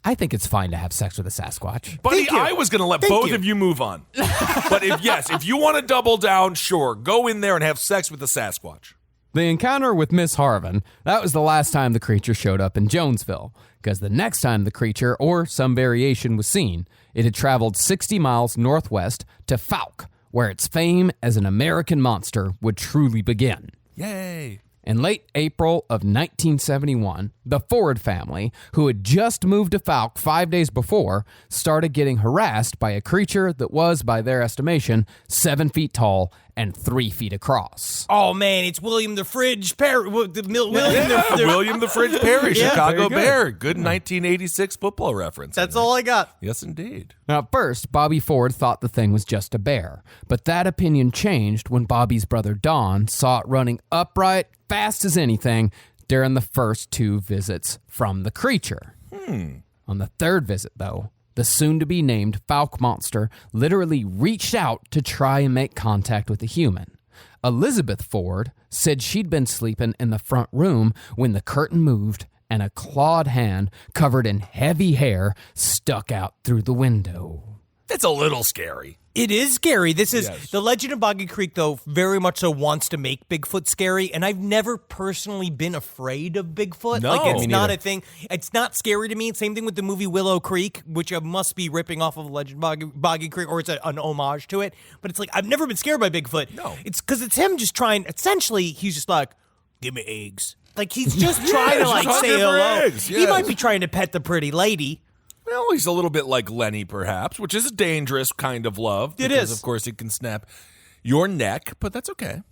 Speaker 7: I think it's fine to have sex with a Sasquatch.
Speaker 5: Buddy, I was going to let both of you move on. But if you want to double down, sure, go in there and have sex with the Sasquatch.
Speaker 7: The encounter with Miss Harvin, that was the last time the creature showed up in Jonesville, because the next time the creature, or some variation, was seen, it had traveled 60 miles northwest to Fouke, where its fame as an American monster would truly begin.
Speaker 5: Yay.
Speaker 7: In late April of 1971, the Ford family, who had just moved to Fouke 5 days before, started getting harassed by a creature that was, by their estimation, 7 feet tall and 3 feet across.
Speaker 6: Oh man, it's William the Fridge Perry. William
Speaker 5: the Fridge Perry, Chicago
Speaker 7: very good.
Speaker 5: Bear. Good 1986 football reference.
Speaker 6: That's all I got.
Speaker 5: Yes, indeed.
Speaker 7: Now, at first, Bobby Ford thought the thing was just a bear, but that opinion changed when Bobby's brother Don saw it running upright, fast as anything, during the first 2 visits from the creature. On the third visit, though, the soon-to-be-named Fouke Monster literally reached out to try and make contact with a human. Elizabeth Ford said she'd been sleeping in the front room when the curtain moved and a clawed hand covered in heavy hair stuck out through the window.
Speaker 5: That's a little scary.
Speaker 6: It is scary. This is
Speaker 5: Yes.
Speaker 6: the Legend of Boggy Creek, though, very much so wants to make Bigfoot scary, and I've never personally been afraid of Bigfoot.
Speaker 5: No,
Speaker 6: like, it's
Speaker 5: me
Speaker 6: not
Speaker 5: neither.
Speaker 6: a thing. It's not scary to me. Same thing with the movie Willow Creek, which must be ripping off of Legend of Boggy Creek, or it's an homage to it. But it's like, I've never been scared by Bigfoot.
Speaker 5: No.
Speaker 6: It's because it's him just trying, essentially, he's just like, give me eggs. Like, he's just trying to, like,
Speaker 5: just
Speaker 6: say
Speaker 5: hungry for
Speaker 6: hello.
Speaker 5: eggs,
Speaker 6: He
Speaker 5: yes.
Speaker 6: might be trying to pet the pretty lady.
Speaker 5: Well, he's a little bit like Lenny, perhaps, which is a dangerous kind of love.
Speaker 6: It
Speaker 5: because,
Speaker 6: is.
Speaker 5: Of course, it can snap your neck, but that's okay.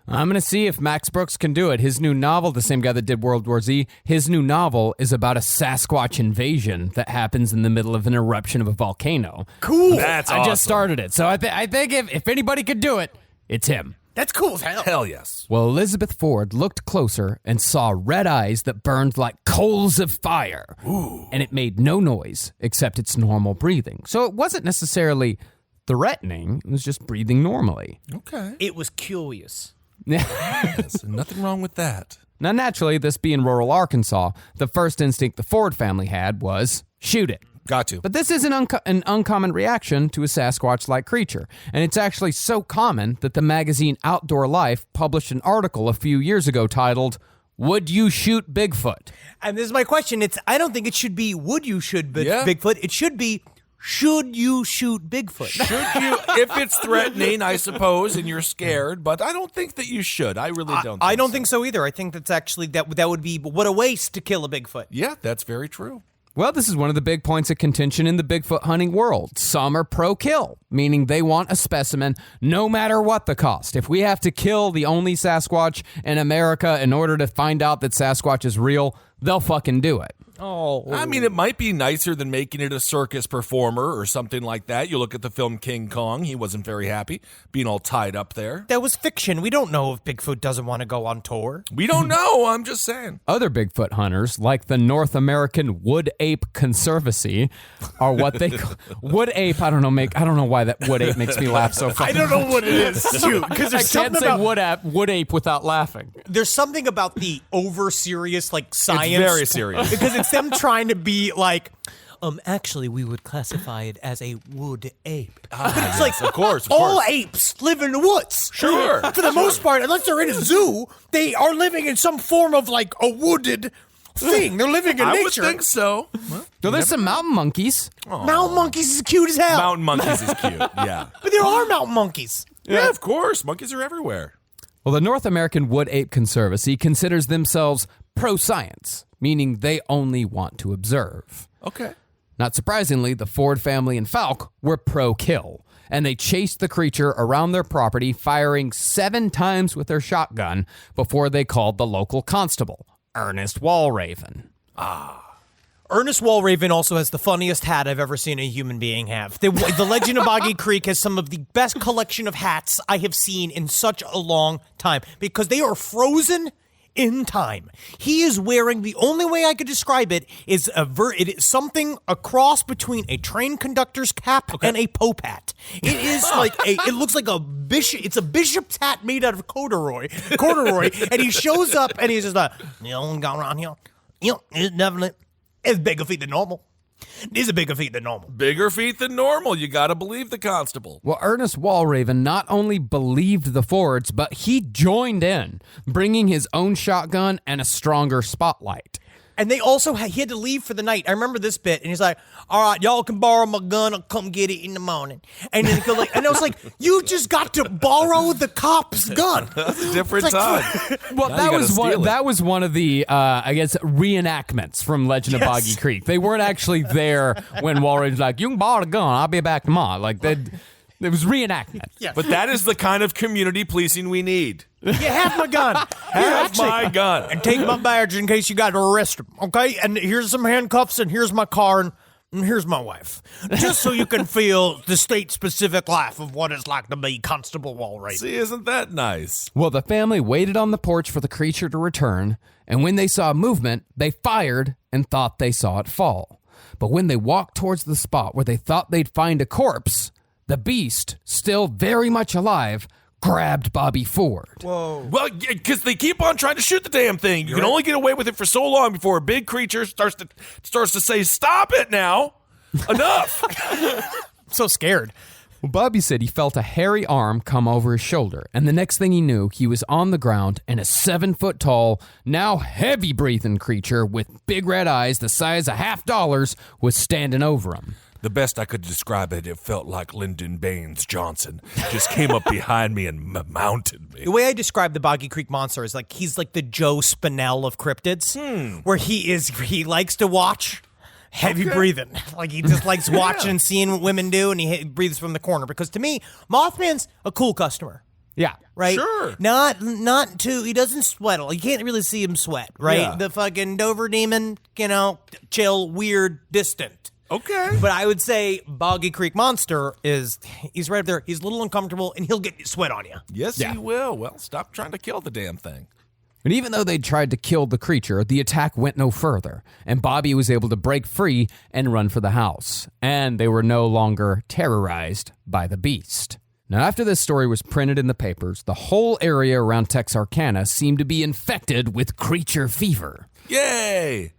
Speaker 7: I'm going to see if Max Brooks can do it. His new novel, the same guy that did World War Z, his new novel is about a Sasquatch invasion that happens in the middle of an eruption of a volcano.
Speaker 6: Cool.
Speaker 5: That's
Speaker 7: I
Speaker 5: awesome.
Speaker 7: just started it, so I think if anybody could do it, it's him.
Speaker 6: That's cool as hell.
Speaker 5: Hell yes.
Speaker 7: Well, Elizabeth Ford looked closer and saw red eyes that burned like coals of fire. Ooh. And it made no noise except its normal breathing. So it wasn't necessarily threatening, it was just breathing normally.
Speaker 5: Okay.
Speaker 6: It was curious.
Speaker 5: Yes, nothing wrong with that.
Speaker 7: Now, naturally, this being rural Arkansas, the first instinct the Ford family had was shoot it.
Speaker 5: Got to.
Speaker 7: But this is an uncommon reaction to a Sasquatch-like creature, and it's actually so common that the magazine Outdoor Life published an article a few years ago titled, "Would You Shoot Bigfoot?"
Speaker 6: And this is my question. I don't think it should be would you shoot
Speaker 5: Yeah.
Speaker 6: Bigfoot. It should be should you shoot Bigfoot?
Speaker 5: Should you, if it's threatening, I suppose, and you're scared, but I don't think that you should. I really don't.
Speaker 6: I don't think so either. I think that's actually that would be what a waste to kill a Bigfoot.
Speaker 5: Yeah, that's very true.
Speaker 7: Well, this is one of the big points of contention in the Bigfoot hunting world. Some are pro-kill, meaning they want a specimen no matter what the cost. If we have to kill the only Sasquatch in America in order to find out that Sasquatch is real, they'll fucking do it.
Speaker 6: Oh,
Speaker 5: I mean, it might be nicer than making it a circus performer or something like that. You look at the film King Kong, he wasn't very happy being all tied up there.
Speaker 6: that was fiction. We don't know if Bigfoot doesn't want to go on tour.
Speaker 5: We don't know, I'm just saying.
Speaker 7: Other Bigfoot hunters, like the North American Wood Ape Conservancy, are what they call wood ape. I don't know why that wood ape makes me laugh so fucking.
Speaker 6: I don't know what it is, too, because
Speaker 7: I
Speaker 6: there's
Speaker 7: can't
Speaker 6: something
Speaker 7: say
Speaker 6: about
Speaker 7: wood ape without laughing.
Speaker 6: there's something about the over serious like science.
Speaker 5: It's very serious.
Speaker 6: because it's them trying to be like. Actually, we would classify it as a wood ape. But it's like,
Speaker 5: of course, of
Speaker 6: all
Speaker 5: course.
Speaker 6: apes live in the woods.
Speaker 5: Sure,
Speaker 6: For the most part, unless they're in a zoo, they are living in some form of like a wooded thing. They're living in
Speaker 5: I would
Speaker 6: nature.
Speaker 5: think so.
Speaker 7: So there's some mountain monkeys.
Speaker 6: Mountain monkeys is cute as hell.
Speaker 5: Mountain monkeys is cute, yeah.
Speaker 6: But there are mountain monkeys.
Speaker 5: Yeah, of course. Monkeys are everywhere.
Speaker 7: Well, the North American Wood Ape Conservancy considers themselves pro-science, meaning they only want to observe.
Speaker 5: Okay.
Speaker 7: Not surprisingly, the Ford family and Fouke were pro-kill, and they chased the creature around their property, firing 7 times with their shotgun before they called the local constable, Ernest Walraven.
Speaker 6: Ernest Walraven also has the funniest hat I've ever seen a human being have. The Legend of Boggy Creek has some of the best collection of hats I have seen in such a long time because they are frozen in time. He is wearing, the only way I could describe it is it is something a cross between a train conductor's cap and a Pope hat. It is like it looks like a bishop. It's a bishop's hat made out of corduroy, and he shows up and he's just like, you know, going around here. You know, it's definitely it's bigger feet than normal. These are bigger feet than normal.
Speaker 5: Bigger feet than normal. You got to believe the constable.
Speaker 7: Well, Ernest Walraven not only believed the Fords, but he joined in, bringing his own shotgun and a stronger spotlight.
Speaker 6: And they also he had to leave for the night. I remember this bit, and he's like, "All right, y'all can borrow my gun. I'll come get it in the morning." And then and I was like, "You just got to borrow the cop's gun."
Speaker 5: That's a different
Speaker 6: It's like-
Speaker 5: time.
Speaker 7: Well,
Speaker 5: Now you gotta steal it.
Speaker 7: that was one of the I guess reenactments from Legend of Boggy Creek. They weren't actually there when Walraven's like, "You can borrow the gun. I'll be back tomorrow." Like it was reenactment.
Speaker 6: Yeah.
Speaker 5: But that is the kind of community policing we need.
Speaker 6: You have my gun.
Speaker 5: Have my gun.
Speaker 6: And take my badge in case you got to arrest him. Okay? And here's some handcuffs, and here's my car, and here's my wife. Just so you can feel the state-specific life of what it's like to be Constable Walraven.
Speaker 5: See, isn't that nice?
Speaker 7: Well, the family waited on the porch for the creature to return, and when they saw movement, they fired and thought they saw it fall. But when they walked towards the spot where they thought they'd find a corpse, the beast, still very much alive, grabbed Bobby Ford.
Speaker 6: Whoa.
Speaker 5: Well, because they keep on trying to shoot the damn thing. You can only get away with it for so long before a big creature starts to say, "Stop it now! Enough!"
Speaker 6: So scared.
Speaker 7: Well, Bobby said he felt a hairy arm come over his shoulder, and the next thing he knew, he was on the ground, and a 7-foot-tall, now heavy-breathing creature with big red eyes the size of $50 was standing over him.
Speaker 5: The best I could describe it, it felt like Lyndon Baines Johnson just came up behind me and mounted me.
Speaker 6: The way I describe the Boggy Creek Monster is like he's like the Joe Spinell of cryptids, where he likes to watch heavy breathing. Like he just likes watching and seeing what women do, and he breathes from the corner. Because to me, Mothman's a cool customer.
Speaker 7: Yeah.
Speaker 6: Right?
Speaker 5: Sure.
Speaker 6: Not too, he doesn't sweat. You can't really see him sweat, right?
Speaker 5: Yeah.
Speaker 6: The fucking Dover Demon, chill, weird, distant.
Speaker 5: Okay.
Speaker 6: But I would say Boggy Creek Monster he's right up there. He's a little uncomfortable, and he'll get sweat on you.
Speaker 5: Yes, he will. Well, stop trying to kill the damn thing.
Speaker 7: And even though they tried to kill the creature, the attack went no further, and Bobby was able to break free and run for the house. And they were no longer terrorized by the beast. Now, after this story was printed in the papers, the whole area around Texarkana seemed to be infected with creature fever.
Speaker 5: Yay!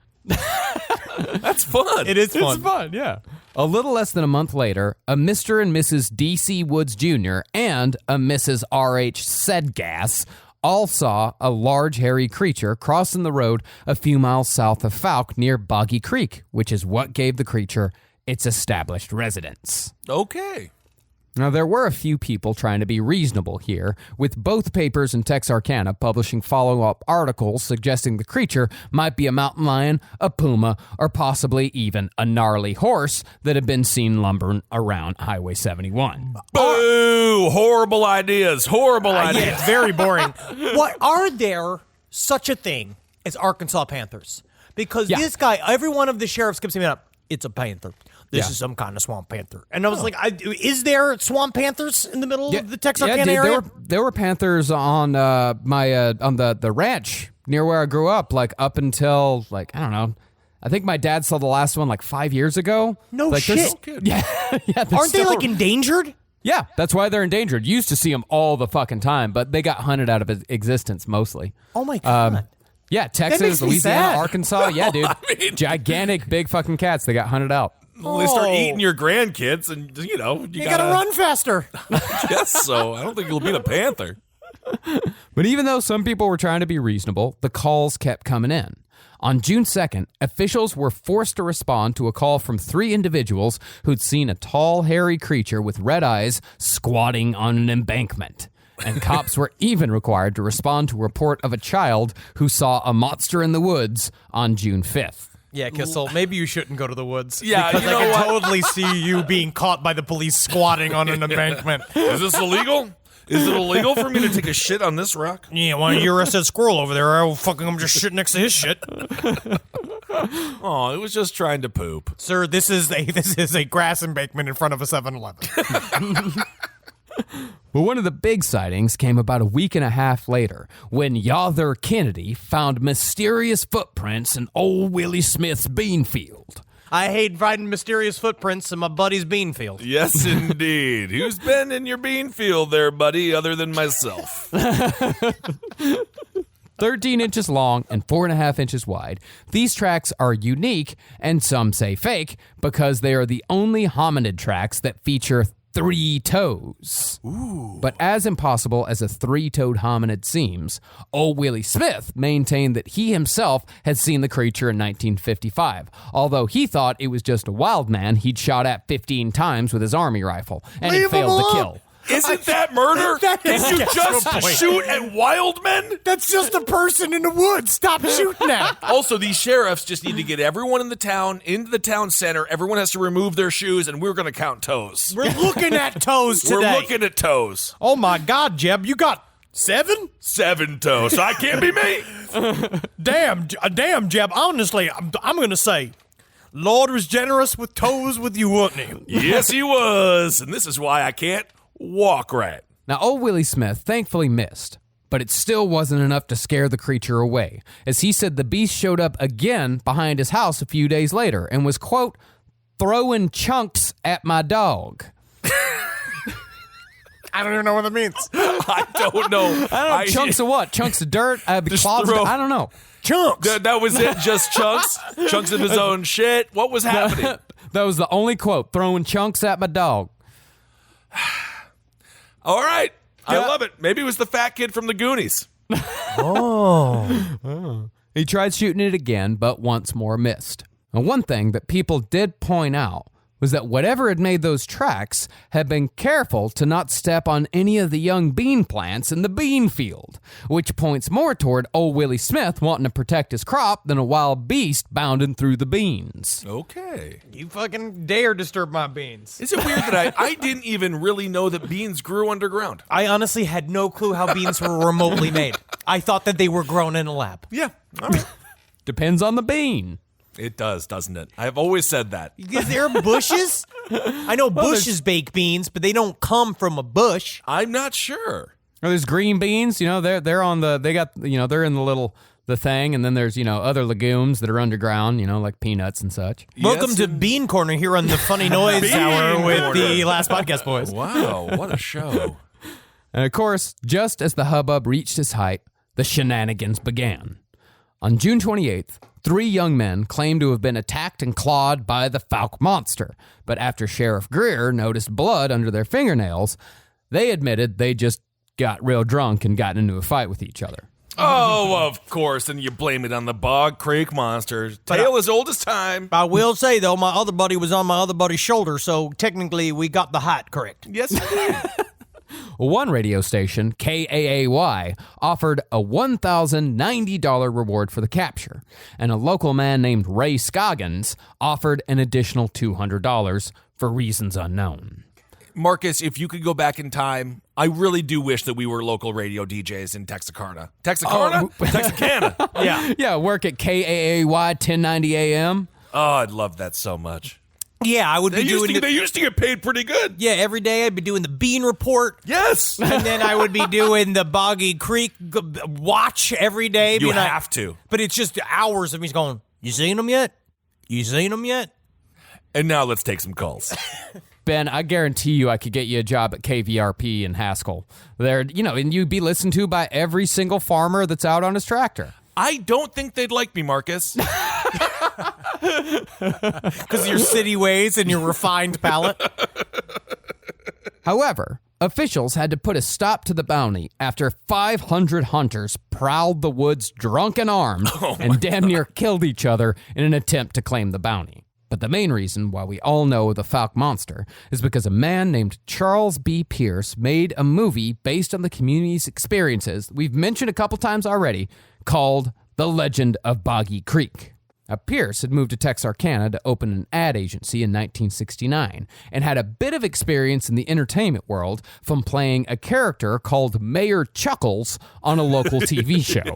Speaker 5: That's fun.
Speaker 6: It is fun.
Speaker 7: It's fun, yeah. A little less than a month later, a Mr. and Mrs. D.C. Woods Jr. and a Mrs. R.H. Sedgas all saw a large hairy creature crossing the road a few miles south of Fouke near Boggy Creek, which is what gave the creature its established residence.
Speaker 5: Okay.
Speaker 7: Now, there were a few people trying to be reasonable here, with both papers in Texarkana publishing follow-up articles suggesting the creature might be a mountain lion, a puma, or possibly even a gnarly horse that had been seen lumbering around Highway 71.
Speaker 5: Boo! Horrible ideas. Horrible ideas.
Speaker 6: Yeah, it's very boring. What are there such a thing as Arkansas Panthers? Because this guy, every one of the sheriffs kept saying, it's a panther. This is some kind of swamp panther. And I was like, is there swamp panthers in the middle of the Texarkana area?
Speaker 7: There were panthers on the ranch near where I grew up, like up until I don't know. I think my dad saw the last one like 5 years ago.
Speaker 6: No shit.
Speaker 7: Yeah.
Speaker 6: Aren't they like endangered?
Speaker 7: Yeah, that's why they're endangered. You used to see them all the fucking time, but they got hunted out of existence mostly.
Speaker 6: Oh my God.
Speaker 7: Yeah, Texas,
Speaker 6: sad.
Speaker 7: Louisiana, Arkansas. Yeah, dude. Gigantic, big fucking cats. They got hunted out.
Speaker 5: Well, they start eating your grandkids, and you
Speaker 6: gotta run faster.
Speaker 5: Yes, so I don't think you'll beat a panther.
Speaker 7: But even though some people were trying to be reasonable, the calls kept coming in. On June 2nd, officials were forced to respond to a call from 3 individuals who'd seen a tall, hairy creature with red eyes squatting on an embankment. And cops were even required to respond to a report of a child who saw a monster in the woods on June 5th.
Speaker 6: Yeah, Kissel, maybe you shouldn't go to the woods.
Speaker 5: Yeah,
Speaker 6: because
Speaker 5: you know
Speaker 6: I can
Speaker 5: what?
Speaker 6: totally see you being caught by the police squatting on an embankment.
Speaker 5: Is this illegal? Is it illegal for me to take a shit on this rock?
Speaker 6: Yeah, why don't you arrest that squirrel over there? I'm just shit next to his shit.
Speaker 5: Oh, it was just trying to poop.
Speaker 6: Sir, this is a grass embankment in front of a 7-Eleven.
Speaker 7: But one of the big sightings came about a week and a half later when Yother Kennedy found mysterious footprints in old Willie Smith's bean field.
Speaker 6: I hate finding mysterious footprints in my buddy's bean field.
Speaker 5: Yes, indeed. Who's been in your bean field there, buddy, other than myself?
Speaker 7: 13 inches long and 4.5 inches wide. These tracks are unique, and some say fake, because they are the only hominid tracks that feature 3 toes. Ooh. But as impossible as a 3-toed hominid seems, old Willie Smith maintained that he himself had seen the creature in 1955, although he thought it was just a wild man he'd shot at 15 times with his army rifle, and
Speaker 6: Leave
Speaker 7: it failed
Speaker 6: him
Speaker 7: to
Speaker 6: alone.
Speaker 7: kill.
Speaker 5: Isn't that murder? Did you just shoot at wild men?
Speaker 6: That's just a person in the woods. Stop shooting at.
Speaker 5: Also, these sheriffs just need to get everyone in the town into the town center. Everyone has to remove their shoes, and we're going to count toes.
Speaker 6: We're looking at toes today.
Speaker 5: We're looking at toes.
Speaker 6: Oh my God, Jeb, you got 7?
Speaker 5: 7 toes. So I can't be me.
Speaker 6: Damn, Jeb. Honestly, I'm going to say, Lord was generous with toes with you, wasn't he?
Speaker 5: Yes, he was. And this is why I can't walk right.
Speaker 7: Now, old Willie Smith thankfully missed, but it still wasn't enough to scare the creature away, as he said the beast showed up again behind his house a few days later and was, quote, throwing chunks at my dog.
Speaker 6: I don't even know what that means.
Speaker 5: I don't know.
Speaker 7: Chunks of what? Chunks of dirt?
Speaker 5: Just
Speaker 7: Clods?
Speaker 5: throw-
Speaker 7: I don't know.
Speaker 6: Chunks.
Speaker 5: That was it, just chunks? Chunks of his own shit? What was happening?
Speaker 7: That was the only quote, throwing chunks at my dog.
Speaker 5: All right. I love it. Maybe it was the fat kid from the Goonies.
Speaker 7: He tried shooting it again, but once more missed. And one thing that people did point out was that whatever had made those tracks had been careful to not step on any of the young bean plants in the bean field, which points more toward old Willie Smith wanting to protect his crop than a wild beast bounding through the beans.
Speaker 5: Okay.
Speaker 6: You fucking dare disturb my beans.
Speaker 5: Is it weird that I didn't even really know that beans grew underground?
Speaker 6: I honestly had no clue how beans were remotely made. I thought that they were grown in a lab.
Speaker 5: Yeah. All right.
Speaker 7: Depends on the bean.
Speaker 5: It does, doesn't it? I've always said that.
Speaker 6: Is there bushes? I know bushes bake beans, but they don't come from a bush.
Speaker 5: I'm not sure.
Speaker 7: Or there's green beans, they're on the, they got, they're in the thing, and then there's, other legumes that are underground, like peanuts and such.
Speaker 6: Welcome to Bean Corner here on the Funny Noise Hour with the Last Podcast Boys.
Speaker 5: Wow, what a show.
Speaker 7: And of course, just as the hubbub reached its height, the shenanigans began. On June 28th, 3 young men claimed to have been attacked and clawed by the Fouke Monster, but after Sheriff Greer noticed blood under their fingernails, they admitted they just got real drunk and got into a fight with each other.
Speaker 5: Oh, of course, and you blame it on the Bog Creek Monster. Tale as old as time.
Speaker 6: I will say, though, my other buddy was on my other buddy's shoulder, so technically we got the height correct.
Speaker 5: Yes, we did.
Speaker 7: One radio station, KAAY, offered a $1,090 reward for the capture, and a local man named Ray Scoggins offered an additional $200 for reasons unknown.
Speaker 5: Marcus, if you could go back in time, I really do wish that we were local radio DJs in Texarkana. Texarkana? Texarkana.
Speaker 6: Yeah.
Speaker 7: Yeah, work at KAAY 1090 AM.
Speaker 5: Oh, I'd love that so much.
Speaker 6: Yeah, I would be doing
Speaker 5: They used to get paid pretty good.
Speaker 6: Yeah, every day I'd be doing the Bean Report.
Speaker 5: Yes.
Speaker 6: And then I would be doing the Boggy Creek watch every day.
Speaker 5: You have to.
Speaker 6: But it's just hours of me going, you seen them yet? You seen them yet?
Speaker 5: And now let's take some calls.
Speaker 7: Ben, I guarantee you I could get you a job at KVRP in Haskell. There, and you'd be listened to by every single farmer that's out on his tractor.
Speaker 5: I don't think they'd like me, Marcus.
Speaker 6: Because of your city ways and your refined palate.
Speaker 7: However, officials had to put a stop to the bounty after 500 hunters prowled the woods drunk and armed and damn near killed each other in an attempt to claim the bounty. But the main reason why we all know the Fouke Monster is because a man named Charles B. Pierce made a movie based on the community's experiences we've mentioned a couple times already called The Legend of Boggy Creek. Now, Pierce had moved to Texarkana to open an ad agency in 1969 and had a bit of experience in the entertainment world from playing a character called Mayor Chuckles on a local TV show.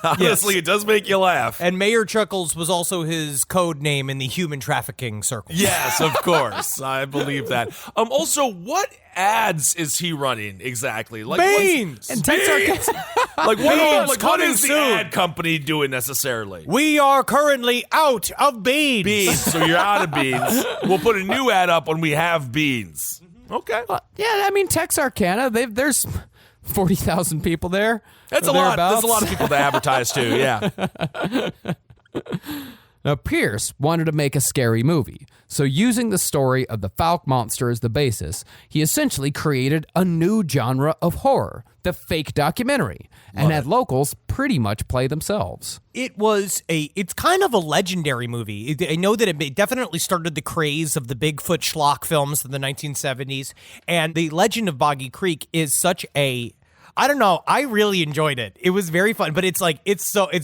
Speaker 5: Honestly, It does make you laugh.
Speaker 6: And Mayor Chuckles was also his code name in the human trafficking circle.
Speaker 5: Yes, of course. I believe that. Also, what ads is he running exactly? Like
Speaker 6: Beans!
Speaker 7: And Texarkana.
Speaker 5: What is the ad company doing necessarily?
Speaker 6: We are currently out of beans.
Speaker 5: Beans. So you're out of beans. We'll put a new ad up when we have beans. Okay.
Speaker 7: Yeah, I mean, Texarkana, there's 40,000 people there.
Speaker 5: That's a lot. There's a lot of people to advertise to, yeah.
Speaker 7: Now, Pierce wanted to make a scary movie, so using the story of the Fouke Monster as the basis, he essentially created a new genre of horror, the fake documentary, and had locals pretty much play themselves.
Speaker 6: It's kind of a legendary movie. I know that it definitely started the craze of the Bigfoot schlock films of the 1970s, and the Legend of Boggy Creek is such a... I don't know. I really enjoyed it. It was very fun, but it's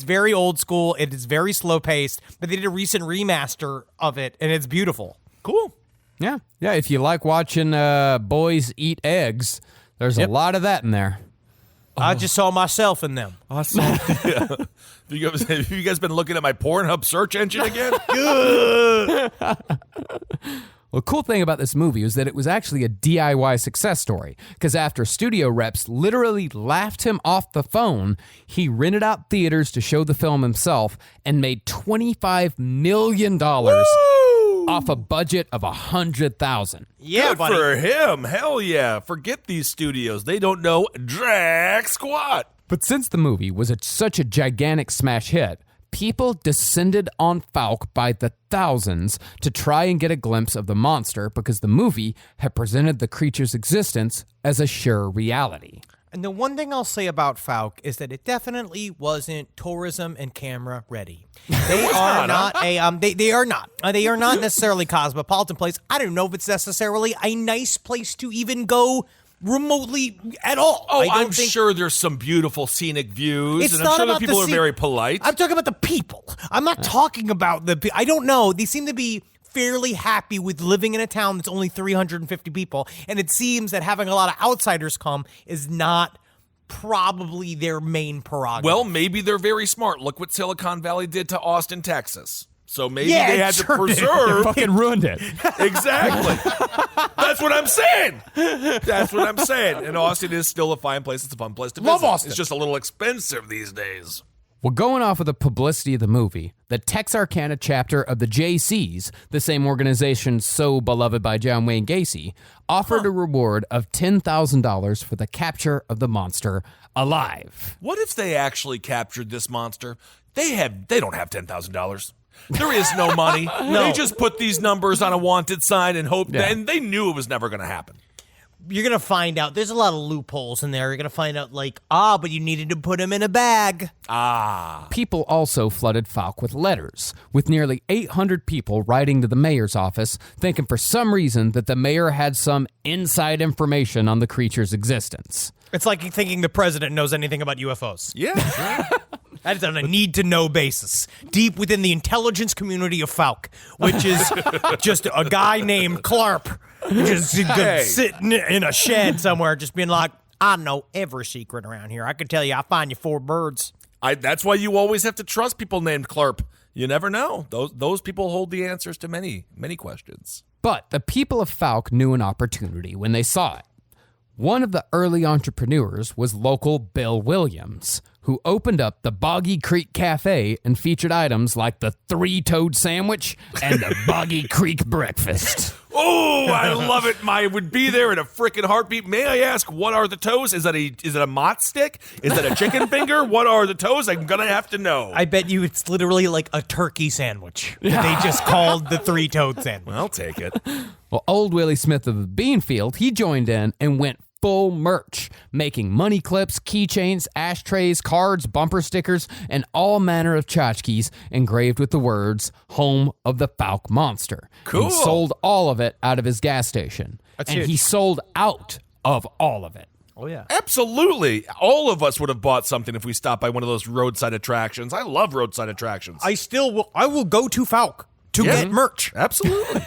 Speaker 6: very old school. It is very slow paced, but they did a recent remaster of it, and it's beautiful.
Speaker 5: Cool.
Speaker 7: Yeah. If you like watching boys eat eggs, there's a lot of that in there.
Speaker 6: I just saw myself in them.
Speaker 5: Awesome. Yeah. Have you guys been looking at my Pornhub search engine again?
Speaker 7: Well, the cool thing about this movie was that it was actually a DIY success story, because after studio reps literally laughed him off the phone, he rented out theaters to show the film himself and made $25 million off a budget of $100,000.
Speaker 6: Yeah,
Speaker 5: Good for him. Hell yeah. Forget these studios. They don't know jack squat.
Speaker 7: But since the movie was such a gigantic smash hit, people descended on Fouke by the thousands to try and get a glimpse of the monster because the movie had presented the creature's existence as a sure reality.
Speaker 6: And the one thing I'll say about Fouke is that it definitely wasn't tourism and camera ready. They are not they are not. They are not necessarily cosmopolitan place. I don't know if it's necessarily a nice place to even go remotely at all.
Speaker 5: Oh, I'm sure there's some beautiful scenic views, and I'm sure the people are very polite.
Speaker 6: I'm talking about the people. I'm not talking about I don't know. They seem to be fairly happy with living in a town that's only 350 people, and it seems that having a lot of outsiders come is not probably their main prerogative.
Speaker 5: Well, maybe they're very smart. Look what Silicon Valley did to Austin, Texas. So maybe they had to preserve.
Speaker 7: Fucking ruined it.
Speaker 5: Exactly. That's what I'm saying. That's what I'm saying. And Austin is still a fine place. It's a fun place to visit.
Speaker 6: Love Austin.
Speaker 5: It's just a little expensive these days.
Speaker 7: Well, going off of the publicity of the movie, the Texarkana chapter of the JCs, the same organization so beloved by John Wayne Gacy, offered a reward of $10,000 for the capture of the monster alive.
Speaker 5: What if they actually captured this monster? They don't have $10,000. There is no money. No. They just put these numbers on a wanted sign and hoped, and they knew it was never going to happen.
Speaker 6: You're going to find out. There's a lot of loopholes in there. You're going to find out, but you needed to put him in a bag.
Speaker 7: People also flooded Fouke with letters, with nearly 800 people writing to the mayor's office, thinking for some reason that the mayor had some inside information on the creature's existence.
Speaker 6: It's like thinking the president knows anything about UFOs.
Speaker 5: Yeah.
Speaker 6: That is on a need-to-know basis, deep within the intelligence community of Fouke, which is just a guy named Clarp, just sitting in a shed somewhere, just being like, I know every secret around here. I could tell you, I'll find you 4 birds.
Speaker 5: That's why you always have to trust people named Clarp. You never know. Those people hold the answers to many, many questions.
Speaker 7: But the people of Fouke knew an opportunity when they saw it. One of the early entrepreneurs was local Bill Williams, who opened up the Boggy Creek Cafe and featured items like the 3-toed sandwich and the Boggy Creek breakfast.
Speaker 5: Oh, I love it. I would be there in a freaking heartbeat. May I ask, what are the toes? Is it a mott stick? Is that a chicken finger? What are the toes? I'm going to have to know.
Speaker 6: I bet you it's literally like a turkey sandwich that they just called the 3-toed sandwich.
Speaker 5: I'll take it.
Speaker 7: Well, old Willie Smith of the Beanfield, he joined in and went full merch, making money clips, keychains, ashtrays, cards, bumper stickers, and all manner of tchotchkes engraved with the words, Home of the Fouke Monster.
Speaker 5: Cool.
Speaker 7: And sold all of it out of his gas station.
Speaker 6: That's
Speaker 7: and
Speaker 6: huge.
Speaker 7: he sold out of all of it.
Speaker 6: Oh, yeah.
Speaker 5: Absolutely. All of us would have bought something if we stopped by one of those roadside attractions. I love roadside attractions.
Speaker 6: I will go to Fouke to get merch.
Speaker 5: Absolutely.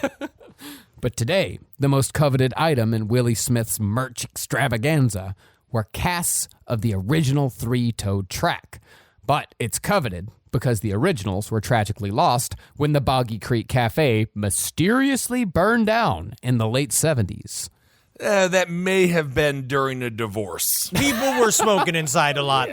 Speaker 7: But today, the most coveted item in Willie Smith's merch extravaganza were casts of the original 3-toed track. But it's coveted because the originals were tragically lost when the Boggy Creek Cafe mysteriously burned down in the late 70s.
Speaker 5: That may have been during a divorce.
Speaker 6: People were smoking inside a lot.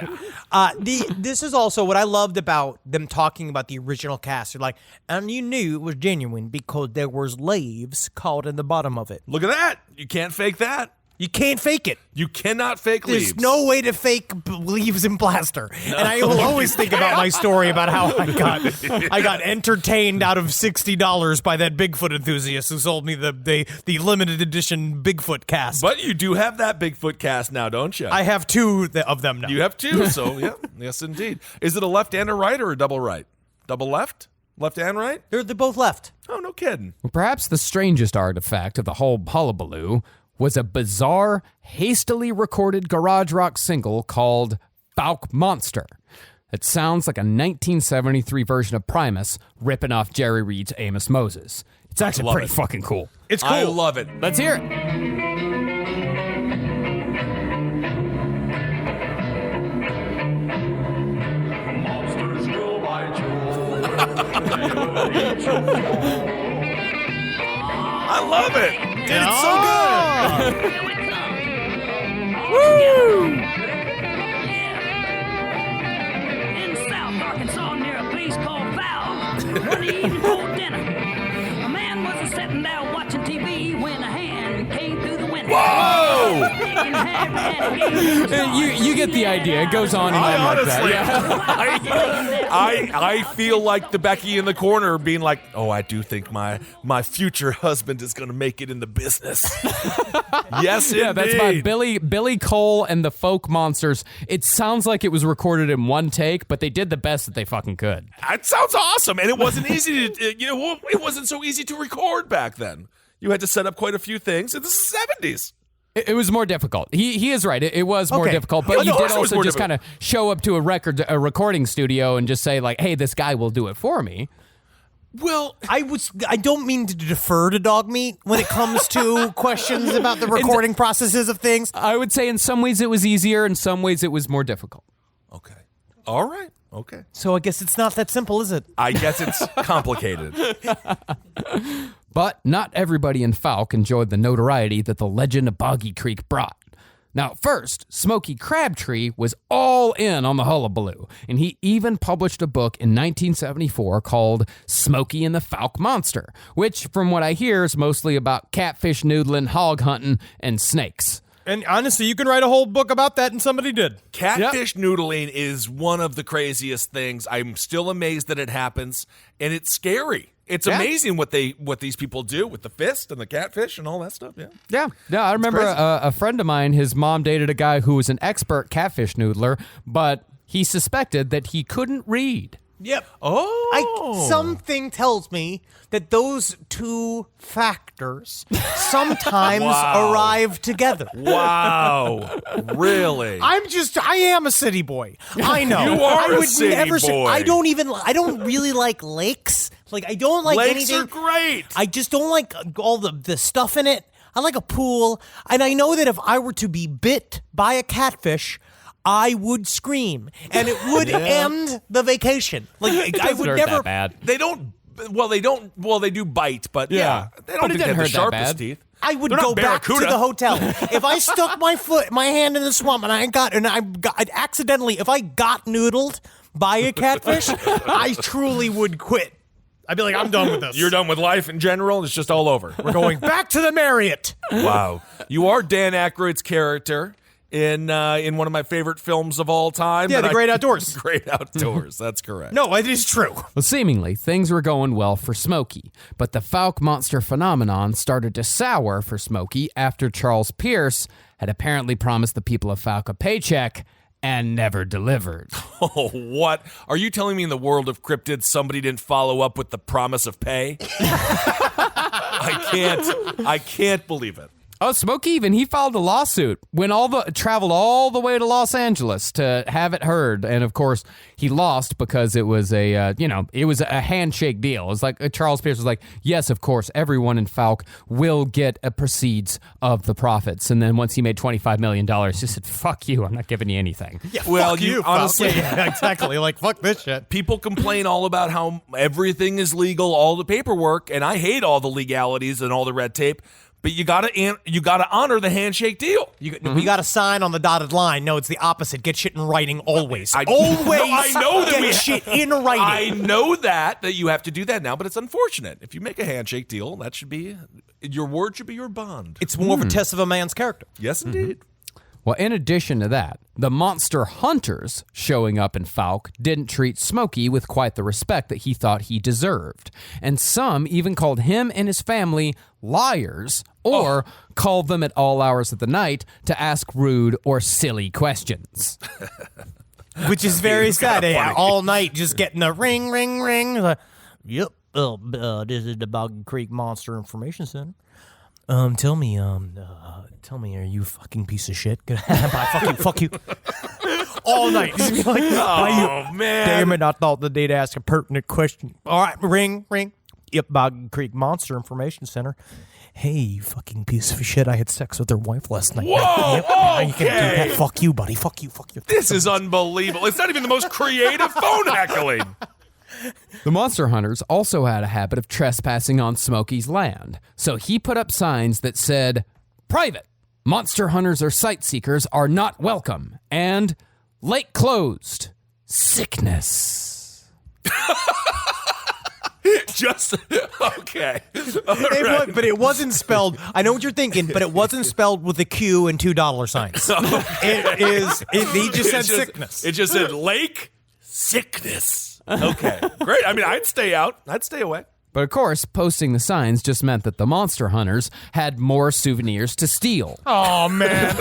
Speaker 6: This is also what I loved about them talking about the original cast. They're like, and you knew it was genuine because there was leaves caught in the bottom of it.
Speaker 5: Look at that. You can't fake that.
Speaker 6: You can't fake it.
Speaker 5: You cannot fake leaves.
Speaker 6: There's no way to fake leaves in plaster. No. And I will always think about my story about how I got entertained out of $60 by that Bigfoot enthusiast who sold me the limited edition Bigfoot cast.
Speaker 5: But you do have that Bigfoot cast now, don't you?
Speaker 6: I have 2 of them now.
Speaker 5: You have 2, so yeah. Yes, indeed. Is it a left and a right or a double right? Double left? Left and right?
Speaker 6: They're both left.
Speaker 5: Oh, no kidding.
Speaker 7: Well, perhaps the strangest artifact of the whole hullabaloo was a bizarre, hastily recorded garage rock single called Fouke Monster. It sounds like a 1973 version of Primus ripping off Jerry Reed's Amos Moses. It's actually pretty fucking cool.
Speaker 6: It's cool.
Speaker 5: I love it.
Speaker 7: Let's hear it.
Speaker 8: Monsters will bite
Speaker 5: I love it.
Speaker 6: Dude, it's so good.
Speaker 8: Woo! In South Arkansas, near a place called Fouke, one evening before dinner, a man was sitting there watching TV when a hand came through the window.
Speaker 5: Whoa!
Speaker 7: You get the idea. It goes on and on like that. Yeah.
Speaker 5: I feel like the Becky in the corner being like, oh, I do think my future husband is going to make it in the business. Yes,
Speaker 7: Yeah, that's by
Speaker 5: indeed.
Speaker 7: Billy Cole and the Fouke Monsters. It sounds like it was recorded in one take, but they did the best that they fucking could.
Speaker 5: That sounds awesome, and it wasn't easy to, it wasn't so easy to record back then. You had to set up quite a few things. In the 70s.
Speaker 7: It was more difficult. He is right. It was more difficult, but you
Speaker 5: no,
Speaker 7: did
Speaker 5: it was
Speaker 7: also
Speaker 5: more
Speaker 7: just kind of show up to a recording studio and just say like, "Hey, this guy will do it for me."
Speaker 5: Well,
Speaker 6: I don't mean to defer to dog meat when it comes to questions about the recording processes of things.
Speaker 7: I would say in some ways it was easier, in some ways it was more difficult.
Speaker 5: okay. All right. Okay.
Speaker 6: So I guess it's not that simple, is it?
Speaker 5: I guess it's complicated.
Speaker 7: But not everybody in Fouke enjoyed the notoriety that the legend of Boggy Creek brought. Now, first, Smokey Crabtree was all in on the hullabaloo, and he even published a book in 1974 called Smokey and the Fouke Monster, which, from what I hear, is mostly about catfish noodling, hog hunting, and snakes.
Speaker 6: And honestly, you can write a whole book about that, and somebody did.
Speaker 5: Catfish noodling is one of the craziest things. I'm still amazed that it happens, and it's scary. It's amazing what these people do with the fist and the catfish and all that stuff. Yeah.
Speaker 7: Yeah, I remember a friend of mine, his mom dated a guy who was an expert catfish noodler, but he suspected that he couldn't read.
Speaker 6: Yep.
Speaker 5: Oh.
Speaker 6: Something tells me that those two factors sometimes arrive together.
Speaker 5: Wow. Really?
Speaker 6: I am a city boy. I know.
Speaker 5: You are
Speaker 6: I
Speaker 5: a
Speaker 6: would
Speaker 5: city
Speaker 6: never
Speaker 5: boy.
Speaker 6: I don't really like lakes. Like, I don't like
Speaker 5: Lakes
Speaker 6: anything.
Speaker 5: are great.
Speaker 6: I just don't like all the stuff in it. I like a pool. And I know that if I were to be bit by a catfish, I would scream, and it would end the vacation. Like, I would
Speaker 7: hurt
Speaker 6: never.
Speaker 7: that bad.
Speaker 5: They don't. Well, they don't. Well, they do bite, but yeah, they don't
Speaker 7: But it
Speaker 5: think they
Speaker 7: didn't
Speaker 5: have the
Speaker 7: hurt that
Speaker 5: sharpest
Speaker 7: bad.
Speaker 5: teeth.
Speaker 6: I would
Speaker 5: They're
Speaker 6: go
Speaker 5: not
Speaker 6: back to
Speaker 5: barracuda.
Speaker 6: the hotel if I stuck my hand in the swamp and I accidentally, if I got noodled by a catfish, I truly would quit. I'd be like, I'm done with this.
Speaker 5: You're done with life in general. It's just all over.
Speaker 6: We're going back to the Marriott.
Speaker 5: Wow. You are Dan Aykroyd's character in one of my favorite films of all time.
Speaker 6: Yeah, The Great Outdoors.
Speaker 5: Great Outdoors. That's correct.
Speaker 6: No, it is true.
Speaker 7: Well, seemingly, things were going well for Smokey, but the Fouke Monster phenomenon started to sour for Smokey after Charles Pierce had apparently promised the people of Fouke a paycheck and never delivered.
Speaker 5: Oh, what? Are you telling me in the world of cryptids somebody didn't follow up with the promise of pay? I can't believe it.
Speaker 7: Oh, Smokey he filed a lawsuit, traveled all the way to Los Angeles to have it heard, and of course he lost because it was it was a handshake deal. It was like Charles Pierce was like, yes, of course, everyone in Fouke will get a proceeds of the profits, and then once he made $25 million, he said, "Fuck you, I'm not giving you anything."
Speaker 6: Yeah,
Speaker 5: Well,
Speaker 6: fuck
Speaker 5: you
Speaker 6: Fouke.
Speaker 5: honestly-
Speaker 6: Yeah, exactly. Like, fuck this shit.
Speaker 5: People complain all about how everything is legal, all the paperwork, and I hate all the legalities and all the red tape. But you gotta honor the handshake deal.
Speaker 6: You got to sign on the dotted line. No, it's the opposite. Get shit in writing always.
Speaker 5: I know that
Speaker 6: get shit in writing.
Speaker 5: I know that you have to do that now, but it's unfortunate. If you make a handshake deal, that should be your word should be your bond.
Speaker 6: It's more of a test of a man's character.
Speaker 5: Yes, indeed.
Speaker 7: Well, in addition to that, the monster hunters showing up in Fouke didn't treat Smokey with quite the respect that he thought he deserved. And some even called him and his family liars or called them at all hours of the night to ask rude or silly questions.
Speaker 6: Which is very sad.
Speaker 5: kinda
Speaker 6: Yeah,
Speaker 5: funny.
Speaker 6: all night just getting a ring, ring, ring. Yep. This is the Boggy Creek Monster Information Center. Tell me, are you a fucking piece of shit? fuck you. All night. Just be like,
Speaker 5: Man.
Speaker 6: damn it, I thought the day to ask a pertinent question. All right, ring. Yep, Boggy Creek Monster Information Center. Hey, you fucking piece of shit, I had sex with their wife last night.
Speaker 5: Whoa,
Speaker 6: Yep, now you can do
Speaker 5: okay.
Speaker 6: that. Fuck you, buddy. Fuck you.
Speaker 5: This is unbelievable. It's not even the most creative phone heckling.
Speaker 7: The monster hunters also had a habit of trespassing on Smokey's land, so he put up signs that said, "Private, monster hunters or sightseekers are not welcome," and "Lake closed, sickness."
Speaker 5: Just okay.
Speaker 6: But it wasn't spelled. I know what you're thinking, but it wasn't spelled with a Q and $2 signs. It is. He just said sickness.
Speaker 5: It just said lake sickness. Okay, great. I mean, I'd stay out. I'd stay away.
Speaker 7: But of course, posting the signs just meant that the monster hunters had more souvenirs to steal.
Speaker 6: Oh, man.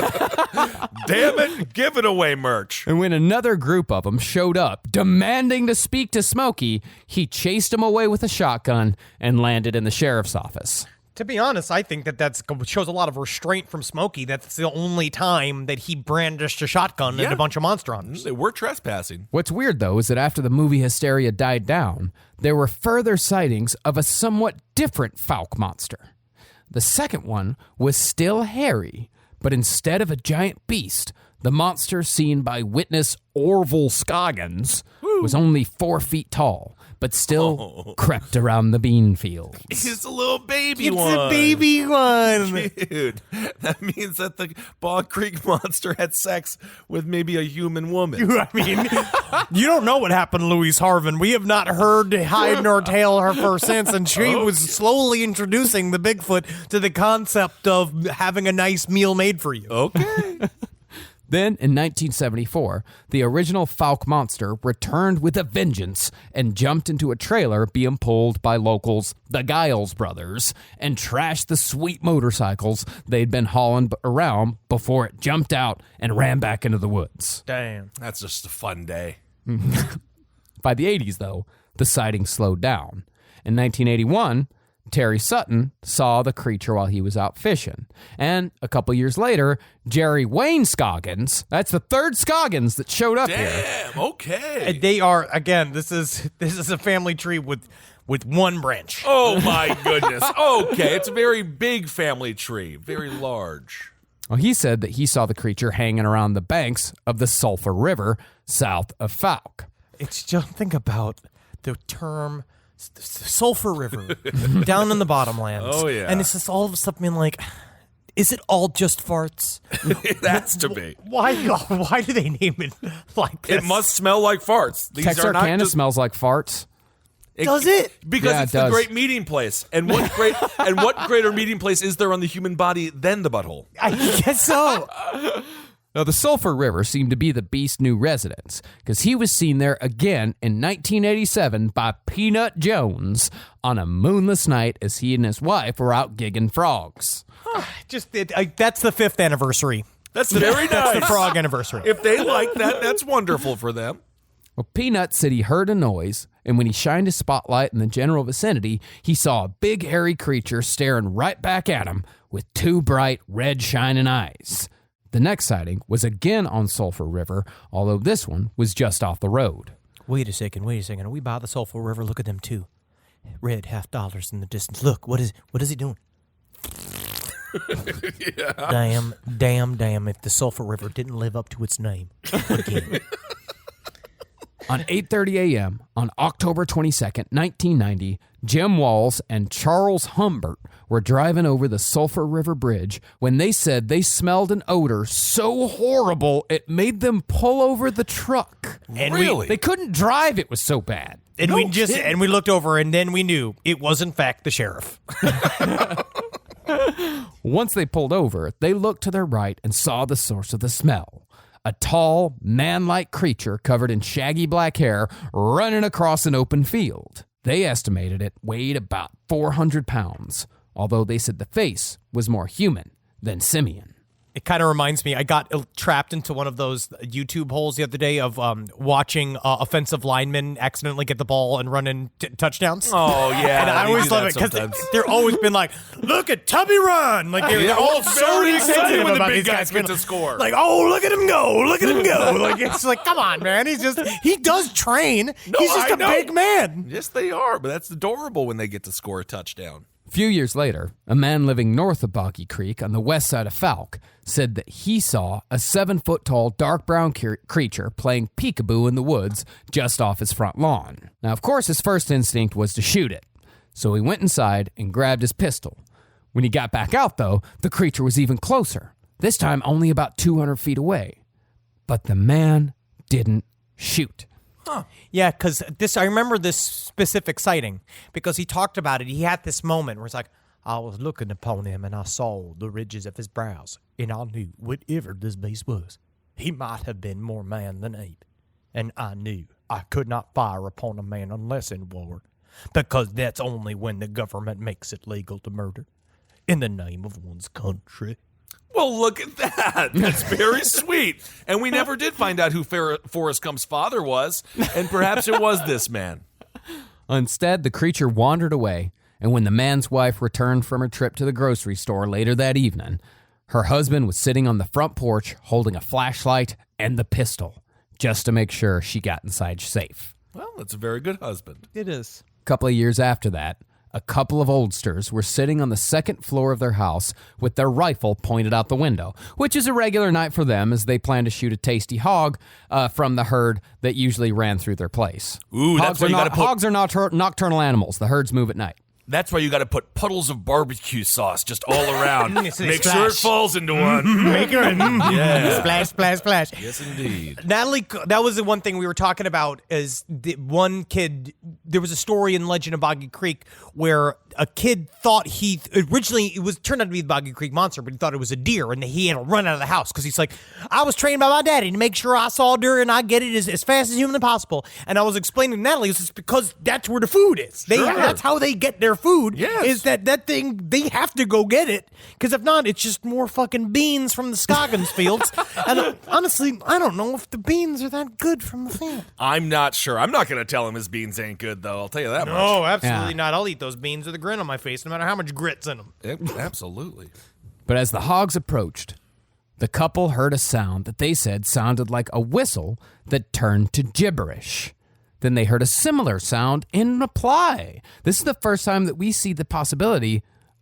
Speaker 5: Damn it, give it away merch.
Speaker 7: And when another group of them showed up demanding to speak to Smokey, he chased them away with a shotgun and landed in the sheriff's office.
Speaker 6: To be honest, I think that shows a lot of restraint from Smokey. That's the only time that he brandished a shotgun at a bunch of monster hunters.
Speaker 5: They were trespassing.
Speaker 7: What's weird, though, is that after the movie hysteria died down, there were further sightings of a somewhat different Fouke monster. The second one was still hairy, but instead of a giant beast, the monster seen by witness Orville Scoggins was only 4 feet tall, but still crept around the bean fields.
Speaker 5: It's a little baby
Speaker 6: It's
Speaker 5: one.
Speaker 6: a baby one.
Speaker 5: Dude, that means that the Bog Creek monster had sex with maybe a human woman.
Speaker 6: I mean, you don't know what happened to Louise Harvin. We have not heard hide nor tail her for since, and she was slowly introducing the Bigfoot to the concept of having a nice meal made for you.
Speaker 5: Okay.
Speaker 7: Then, in 1974, the original Fouke monster returned with a vengeance and jumped into a trailer being pulled by locals, the Giles brothers, and trashed the sweet motorcycles they'd been hauling around before it jumped out and ran back into the woods.
Speaker 6: Damn.
Speaker 5: That's just a fun day.
Speaker 7: By the 80s, though, the sighting slowed down. In 1981, Terry Sutton saw the creature while he was out fishing. And a couple years later, Jerry Wayne Scoggins, that's the third Scoggins that showed up here.
Speaker 5: Damn, okay.
Speaker 6: And they are, again, this is a family tree with one branch.
Speaker 5: Oh, my goodness. Okay, it's a very big family tree, very large.
Speaker 7: Well, he said that he saw the creature hanging around the banks of the Sulphur River south of Fouke.
Speaker 6: It's just, think about the term Sulphur River down in the bottomlands.
Speaker 5: Oh, yeah.
Speaker 6: And it's just all of a sudden being like, is it all just farts?
Speaker 5: It has to be.
Speaker 6: Why do they name it like this?
Speaker 5: It must smell like farts. These are not
Speaker 7: Texarkana
Speaker 5: just...
Speaker 7: smells like farts.
Speaker 6: Does it?
Speaker 5: Because
Speaker 7: Yeah,
Speaker 5: it's
Speaker 7: it
Speaker 5: the
Speaker 7: does.
Speaker 5: great meeting place. And what greater meeting place is there on the human body than the butthole?
Speaker 6: I guess so.
Speaker 7: Now, the Sulphur River seemed to be the beast's new residence, because he was seen there again in 1987 by Peanut Jones on a moonless night as he and his wife were out gigging frogs.
Speaker 6: That's the 5th anniversary.
Speaker 5: That's very nice.
Speaker 6: That's the frog anniversary.
Speaker 5: If they like that, that's wonderful for them.
Speaker 7: Well, Peanut said he heard a noise, and when he shined his spotlight in the general vicinity, he saw a big hairy creature staring right back at him with 2 bright red shining eyes. The next sighting was again on Sulphur River, although this one was just off the road.
Speaker 6: Wait a second. Are we by the Sulphur River? Look at them too. Red $50 in the distance. Look, what is he doing? Yeah. Damn, if the Sulphur River didn't live up to its name. Again.
Speaker 7: On 8:30 a.m. on October 22nd, 1990, Jim Walls and Charles Humbert were driving over the Sulphur River Bridge when they said they smelled an odor so horrible it made them pull over the truck.
Speaker 6: And
Speaker 5: Really?
Speaker 7: They couldn't drive, it was so bad.
Speaker 6: And we looked over, and then we knew it was in fact the sheriff.
Speaker 7: Once they pulled over, they looked to their right and saw the source of the smell. A tall, man-like creature covered in shaggy black hair running across an open field. They estimated it weighed about 400 pounds, although they said the face was more human than simian.
Speaker 6: It kind of reminds me, I got trapped into one of those YouTube holes the other day of watching offensive linemen accidentally get the ball and run in touchdowns.
Speaker 5: Oh, yeah.
Speaker 6: And I always love it because they're always been like, look at Tubby run. Like, they're all so excited
Speaker 5: when the
Speaker 6: about
Speaker 5: big
Speaker 6: these
Speaker 5: guys get
Speaker 6: being
Speaker 5: to score.
Speaker 6: Like, oh, look at him go. Look at him go. Like, it's like, come on, man. He does train. He's just a big man.
Speaker 5: Yes, they are, but that's adorable when they get to score a touchdown.
Speaker 7: A few years later, a man living north of Boggy Creek on the west side of Fouke said that he saw a 7-foot-tall dark brown creature playing peekaboo in the woods just off his front lawn. Now, of course, his first instinct was to shoot it, so he went inside and grabbed his pistol. When he got back out, though, the creature was even closer, this time only about 200 feet away. But the man didn't shoot.
Speaker 6: Yeah, because I remember this specific sighting because he talked about it. He had this moment where it's like, I was looking upon him and I saw the ridges of his brows, and I knew whatever this beast was, he might have been more man than ape. And I knew I could not fire upon a man unless in war, because that's only when the government makes it legal to murder in the name of one's country.
Speaker 5: Well, look at that. That's very sweet. And we never did find out who Forrest Gump's father was, and perhaps it was this man.
Speaker 7: Instead, the creature wandered away, and when the man's wife returned from her trip to the grocery store later that evening, her husband was sitting on the front porch holding a flashlight and the pistol, just to make sure she got inside safe.
Speaker 5: Well, that's a very good husband.
Speaker 6: It is.
Speaker 7: A couple of years after that, a couple of oldsters were sitting on the second floor of their house with their rifle pointed out the window, which is a regular night for them as they plan to shoot a tasty hog from the herd that usually ran through their place.
Speaker 5: Ooh, that's where you gotta put...
Speaker 7: Hogs are nocturnal animals. The herds move at night.
Speaker 5: That's why you got to put puddles of barbecue sauce just all around. Make sure it falls into one.
Speaker 6: Make it
Speaker 5: Yeah.
Speaker 6: Splash, splash, splash.
Speaker 5: Yes, indeed.
Speaker 6: Natalie, that was the one thing we were talking about is the one kid, there was a story in Legend of Boggy Creek where a kid thought turned out to be the Boggy Creek monster, but he thought it was a deer, and he had to run out of the house because he's like, I was trained by my daddy to make sure I saw a deer and I get it as fast as humanly possible. And I was explaining to Natalie, it's because that's where the food is. That's how they get their food.
Speaker 5: Yes.
Speaker 6: Is that thing, they have to go get it, because if not, it's just more fucking beans from the Scoggins fields. And honestly, I don't know if the beans are that good from the field.
Speaker 5: I'm not sure. I'm not going to tell him his beans ain't good, though. I'll tell you that much.
Speaker 6: No, absolutely not. I'll eat those beans with a grin on my face, no matter how much grit's in them.
Speaker 5: Absolutely.
Speaker 7: But as the hogs approached, the couple heard a sound that they said sounded like a whistle that turned to gibberish. Then they heard a similar sound in reply. This is the first time that we see the possibility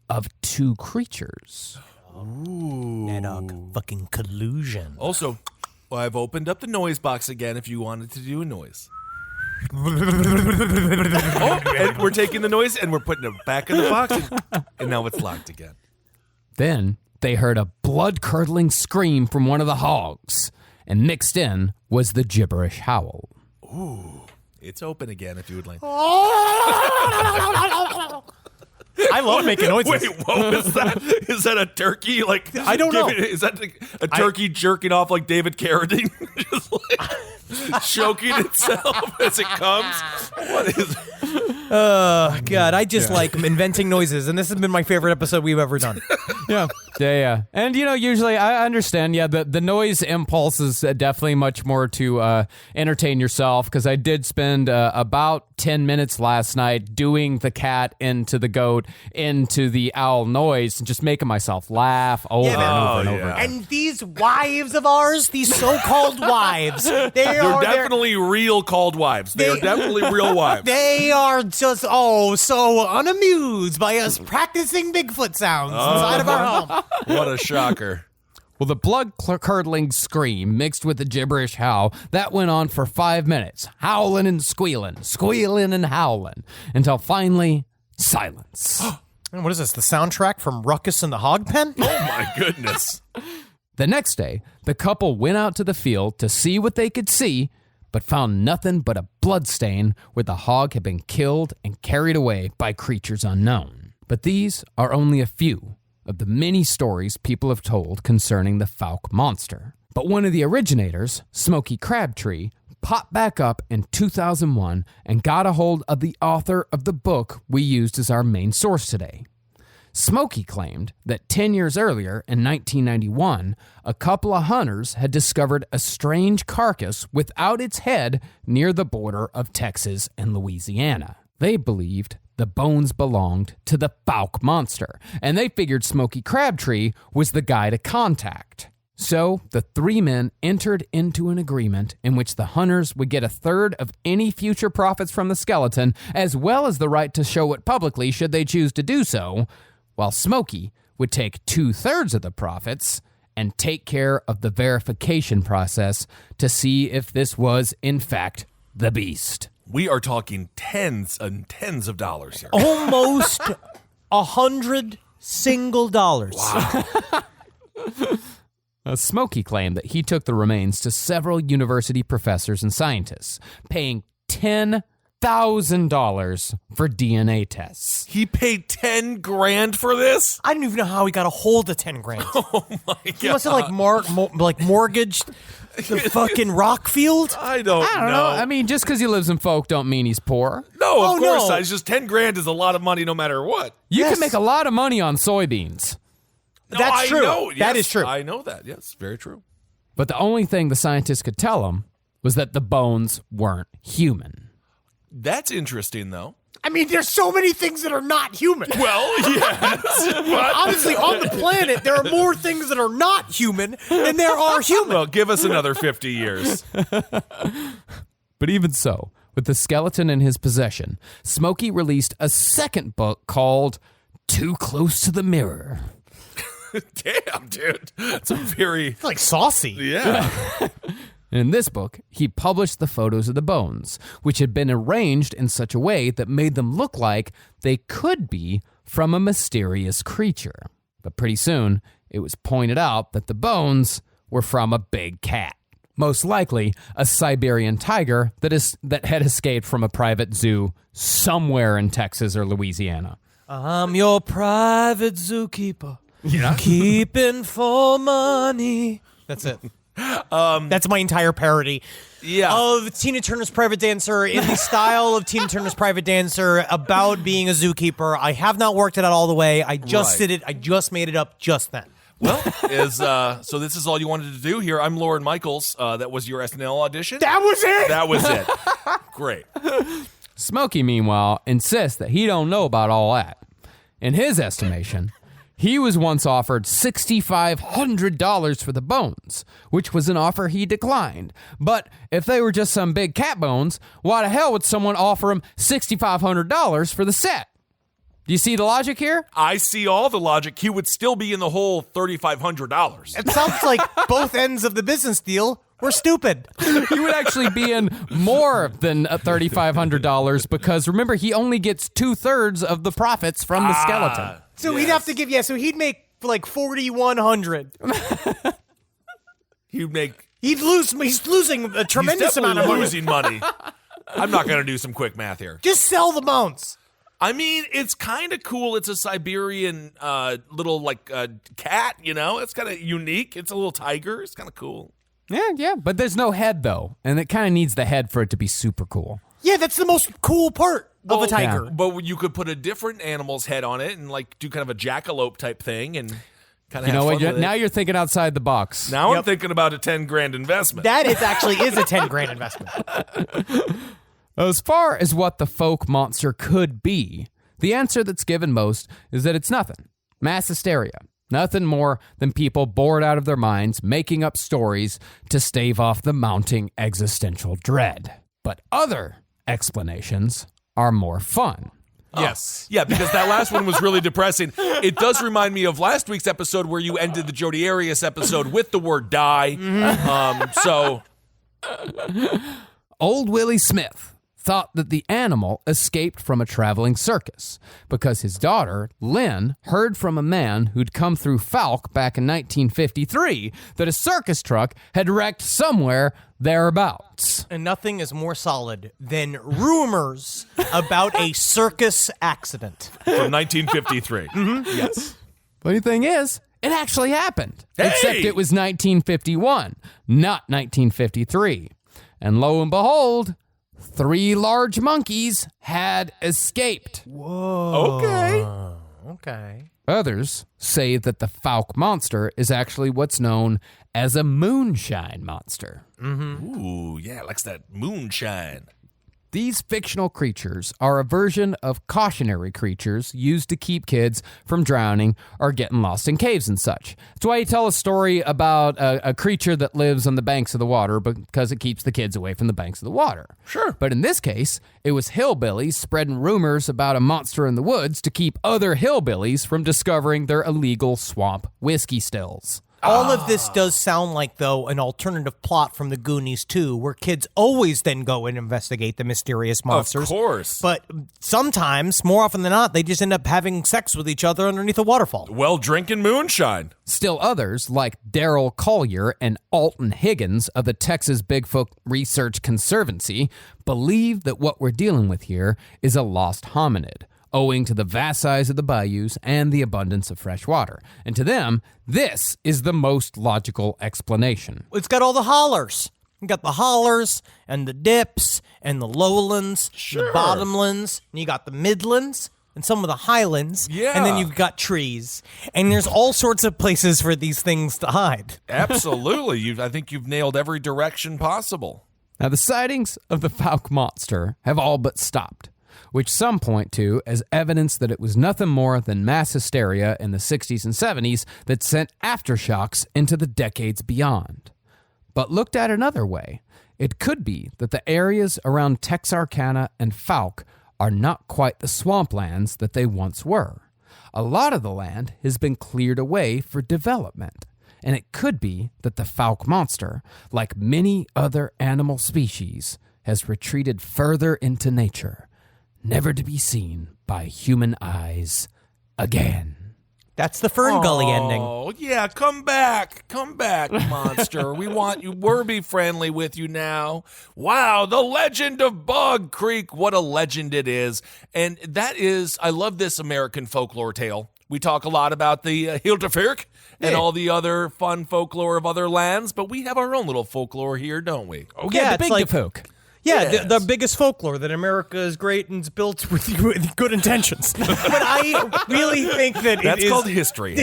Speaker 7: of two creatures.
Speaker 5: Ooh.
Speaker 6: That fucking collusion.
Speaker 5: Also, I've opened up the noise box again if you wanted to do a noise. And we're taking the noise and we're putting it back in the box, and now it's locked again.
Speaker 7: Then they heard a blood-curdling scream from one of the hogs, and mixed in was the gibberish howl.
Speaker 5: Ooh. It's open again if you would like.
Speaker 6: I love making noises.
Speaker 5: Wait, what was that? Is that a turkey? Like,
Speaker 6: I don't know.
Speaker 5: Is that a turkey jerking off like David Carradine? Just like choking itself as it comes? What is
Speaker 6: God, I just like inventing noises, and this has been my favorite episode we've ever done.
Speaker 7: Yeah. And, usually I understand, the noise impulse is definitely much more to entertain yourself, because I did spend about 10 minutes last night doing the cat into the goat into the owl noise and just making myself laugh over and over and over.
Speaker 6: And these wives of ours, these so-called wives, they're
Speaker 5: definitely real called wives. They're definitely real wives.
Speaker 6: They are just, so unamused by us practicing Bigfoot sounds inside of our home.
Speaker 5: What a shocker.
Speaker 7: Well, the blood-curdling scream mixed with the gibberish howl, that went on for 5 minutes, howling and squealing and howling, until finally, silence.
Speaker 6: And what is this, the soundtrack from Ruckus in the Hog Pen?
Speaker 5: Oh, my goodness.
Speaker 7: The next day, the couple went out to the field to see what they could see, but found nothing but a bloodstain where the hog had been killed and carried away by creatures unknown. But these are only a few of the many stories people have told concerning the Fouke Monster. But one of the originators, Smokey Crabtree, popped back up in 2001 and got a hold of the author of the book we used as our main source today. Smokey claimed that 10 years earlier, in 1991, a couple of hunters had discovered a strange carcass without its head near the border of Texas and Louisiana. They believed the bones belonged to the Fouke Monster, and they figured Smokey Crabtree was the guy to contact. So the three men entered into an agreement in which the hunters would get a third of any future profits from the skeleton, as well as the right to show it publicly should they choose to do so, while Smokey would take 2/3 of the profits and take care of the verification process to see if this was, in fact, the beast.
Speaker 5: We are talking tens and tens of dollars here.
Speaker 6: Almost $100 single dollars.
Speaker 5: Wow.
Speaker 7: Smokey claimed that he took the remains to several university professors and scientists, paying $10,000 for DNA tests.
Speaker 5: He paid $10,000 for this?
Speaker 6: I don't even know how he got a hold of 10 grand.
Speaker 5: Oh my God.
Speaker 6: He must have like mortgaged the fucking rock field.
Speaker 5: I don't know.
Speaker 7: I mean, just because he lives in Fouke don't mean he's poor.
Speaker 5: No, of course
Speaker 6: no.
Speaker 5: not. It's just $10,000 is a lot of money no matter what.
Speaker 7: You can make a lot of money on soybeans.
Speaker 5: No,
Speaker 6: That's
Speaker 5: I
Speaker 6: true.
Speaker 5: know.
Speaker 6: That
Speaker 5: Yes,
Speaker 6: is true.
Speaker 5: I know that. Yes, very true.
Speaker 7: But the only thing the scientists could tell him was that the bones weren't human.
Speaker 5: That's interesting, though.
Speaker 6: I mean, there's so many things that are not human.
Speaker 5: Well, yes. But,
Speaker 6: Honestly, on the planet, there are more things that are not human than there are human.
Speaker 5: well, give us another 50 years.
Speaker 7: But even so, with the skeleton in his possession, Smokey released a second book called Too Close to the Mirror.
Speaker 5: Damn, dude. It's a very...
Speaker 6: It's like saucy.
Speaker 5: Yeah.
Speaker 7: In this book, he published the photos of the bones, which had been arranged in such a way that made them look like they could be from a mysterious creature. But pretty soon, it was pointed out that the bones were from a big cat. Most likely, a Siberian tiger that had escaped from a private zoo somewhere in Texas or Louisiana.
Speaker 6: I'm your private zookeeper. Keeping for money. That's it. That's my entire parody of Tina Turner's Private Dancer in the style of Tina Turner's Private Dancer about being a zookeeper. I have not worked it out all the way. I just did it. I just made it up just then.
Speaker 5: Well, so this is all you wanted to do here. I'm Lauren Michaels. That was your SNL audition?
Speaker 6: That was it?
Speaker 5: That was it. Great.
Speaker 7: Smokey, meanwhile, insists that he don't know about all that. In his estimation, he was once offered $6,500 for the bones, which was an offer he declined. But if they were just some big cat bones, why the hell would someone offer him $6,500 for the set? Do you see the logic here?
Speaker 5: I see all the logic. He would still be in the whole $3,500.
Speaker 6: It sounds like both ends of the business deal were stupid.
Speaker 7: He would actually be in more than $3,500 because remember, he only gets 2/3 of the profits from the skeleton.
Speaker 6: So he'd have to give, so he'd make like $4,100. He's losing a tremendous amount of money.
Speaker 5: losing money. I'm not going to do some quick math here.
Speaker 6: Just sell the bones.
Speaker 5: I mean, it's kind of cool. It's a Siberian little cat, It's kind of unique. It's a little tiger. It's kind of cool.
Speaker 7: Yeah, but there's no head though, and it kind of needs the head for it to be super cool.
Speaker 6: Yeah, that's the most cool part of a tiger.
Speaker 7: Yeah.
Speaker 5: But you could put a different animal's head on it and do kind of a jackalope type thing and kind of
Speaker 7: You know
Speaker 5: have
Speaker 7: what?
Speaker 5: fun with
Speaker 7: Now
Speaker 5: it.
Speaker 7: you're thinking outside the box.
Speaker 5: Now I'm thinking about a $10,000 investment.
Speaker 6: That actually is a 10 grand investment.
Speaker 7: As far as what the Fouke Monster could be, the answer that's given most is that it's nothing. Mass hysteria. Nothing more than people bored out of their minds making up stories to stave off the mounting existential dread. But other explanations are more fun.
Speaker 5: Yes. Yeah, because that last one was really depressing. It does remind me of last week's episode where you ended the Jodi Arias episode with the word die.
Speaker 7: Old Willie Smith thought that the animal escaped from a traveling circus because his daughter, Lynn, heard from a man who'd come through Fouke back in 1953 that a circus truck had wrecked somewhere thereabouts.
Speaker 6: And nothing is more solid than rumors about a circus accident.
Speaker 5: From 1953. Yes.
Speaker 7: Funny thing is, it actually happened.
Speaker 5: Hey!
Speaker 7: Except it was 1951, not 1953. And lo and behold, 3 large monkeys had escaped.
Speaker 6: Okay.
Speaker 7: Others say that the Fouke Monster is actually what's known as a moonshine monster.
Speaker 5: Ooh, yeah, likes that moonshine.
Speaker 7: These fictional creatures are a version of cautionary creatures used to keep kids from drowning or getting lost in caves and such. That's why you tell a story about a creature that lives on the banks of the water because it keeps the kids away from the banks of the water.
Speaker 5: Sure.
Speaker 7: But in this case, it was hillbillies spreading rumors about a monster in the woods to keep other hillbillies from discovering their illegal swamp whiskey stills.
Speaker 6: All of this does sound like, though, an alternative plot from the Goonies 2, where kids always then go and investigate the mysterious monsters.
Speaker 5: Of course.
Speaker 6: But sometimes, more often than not, they just end up having sex with each other underneath a waterfall.
Speaker 5: Well, drinking moonshine.
Speaker 7: Still others, like Daryl Collier and Alton Higgins of the Texas Bigfoot Research Conservancy, believe that what we're dealing with here is a lost hominid, owing to the vast size of the bayous and the abundance of fresh water. And to them, this is the most logical explanation.
Speaker 6: It's got all the hollers. You got the hollers and the dips and the lowlands, the bottomlands, and you got the midlands and some of the highlands.
Speaker 5: Yeah.
Speaker 6: And then you've got trees. And there's all sorts of places for these things to hide.
Speaker 5: Absolutely. I think you've nailed every direction possible.
Speaker 7: Now, the sightings of the Fouke Monster have all but stopped, which some point to as evidence that it was nothing more than mass hysteria in the 60s and 70s that sent aftershocks into the decades beyond. But looked at another way, it could be that the areas around Texarkana and Fouke are not quite the swamplands that they once were. A lot of the land has been cleared away for development, and it could be that the Fouke Monster, like many other animal species, has retreated further into nature, never to be seen by human eyes again.
Speaker 6: That's the Fern Gully ending.
Speaker 5: Oh, yeah, come back, monster. We want you. We're be friendly with you now. Wow, the legend of Bog Creek. What a legend it is. And that is, I love this American folklore tale. We talk a lot about the Hilterfirk and all the other fun folklore of other lands, but we have our own little folklore here, don't we?
Speaker 6: Oh, yeah,
Speaker 7: the
Speaker 6: it's
Speaker 7: Big Fouke.
Speaker 6: Yeah,
Speaker 5: Yes.
Speaker 6: the biggest folklore that America is great and is built with good intentions. But I really think that
Speaker 5: That's called history.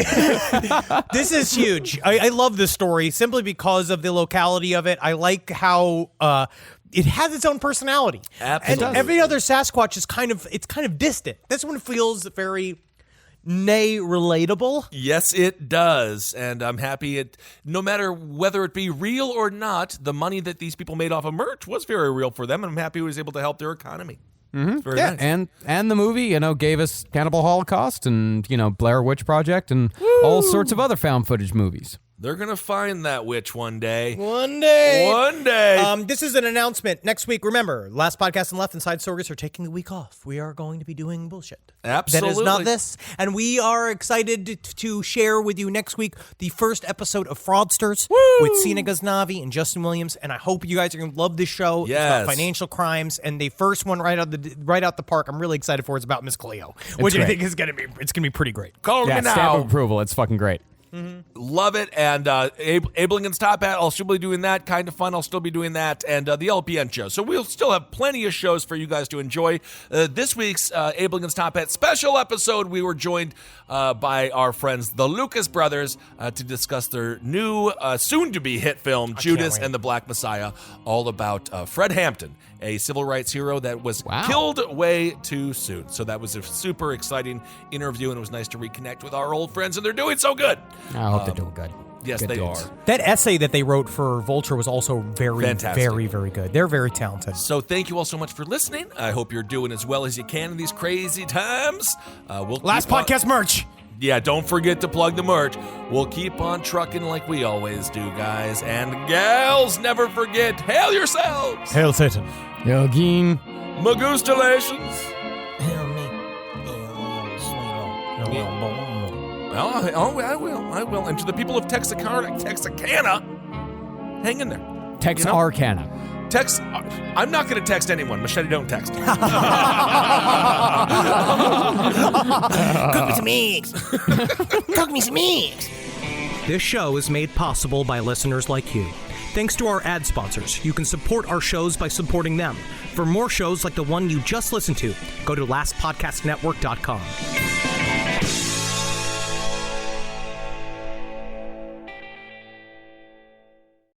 Speaker 6: this is huge. I love this story simply because of the locality of it. I like how it has its own personality.
Speaker 5: Absolutely.
Speaker 6: And every other Sasquatch is kind of distant. This one feels very relatable.
Speaker 5: Yes, it does. And I'm happy no matter whether it be real or not, the money that these people made off of merch was very real for them. And I'm happy it was able to help their economy. Mm-hmm. Very nice.
Speaker 7: And the movie, gave us Cannibal Holocaust and, Blair Witch Project and all sorts of other found footage movies.
Speaker 5: They're going to find that witch one day.
Speaker 6: One day. This is an announcement. Next week, remember, Last Podcast and Left and Side Stories are taking the week off. We are going to be doing bullshit.
Speaker 5: Absolutely.
Speaker 6: That is not this. And we are excited to share with you next week the first episode of Fraudsters with Sina Ghaznavi and Justin Williams. And I hope you guys are going to love this show.
Speaker 5: Yes.
Speaker 6: It's about financial crimes. And the first one right out the park I'm really excited for is about Miss Cleo, which I think is going to be pretty great.
Speaker 5: Call me
Speaker 7: Stamp
Speaker 5: now.
Speaker 7: of approval. It's fucking great.
Speaker 5: Mm-hmm. Love it. And Ablingen's Top Hat, I'll still be doing that. Kind of fun, I'll still be doing that. And the LPN show. So we'll still have plenty of shows for you guys to enjoy. This week's Ablingen's Top Hat special episode, we were joined by our friends, the Lucas brothers, to discuss their new, soon-to-be hit film, Judas and the Black Messiah, all about Fred Hampton, a civil rights hero that was killed way too soon. So that was a super exciting interview, and it was nice to reconnect with our old friends, and they're doing so good.
Speaker 7: I hope they're doing good.
Speaker 5: Yes,
Speaker 7: good
Speaker 5: they
Speaker 7: dudes.
Speaker 5: are.
Speaker 6: That essay that they wrote for Vulture was also very,
Speaker 5: Fantastic.
Speaker 6: very, very good. They're very talented.
Speaker 5: So thank you all so much for listening. I hope you're doing as well as you can in these crazy times.
Speaker 6: Last podcast merch.
Speaker 5: Yeah, don't forget to plug the merch. We'll keep on trucking like we always do, guys. And gals, never forget, hail yourselves.
Speaker 6: Hail Satan.
Speaker 7: Yogin.
Speaker 5: Magustalations.
Speaker 6: Hail me.
Speaker 5: I will. And to the people of Texarkana, hang in there.
Speaker 7: Texarkana.
Speaker 5: I'm not going to text anyone. Machete, don't text.
Speaker 6: Cook me some eggs. Cook me some eggs. This show is made possible by listeners like you. Thanks to our ad sponsors. You can support our shows by supporting them. For more shows like the one you just listened to, go to lastpodcastnetwork.com.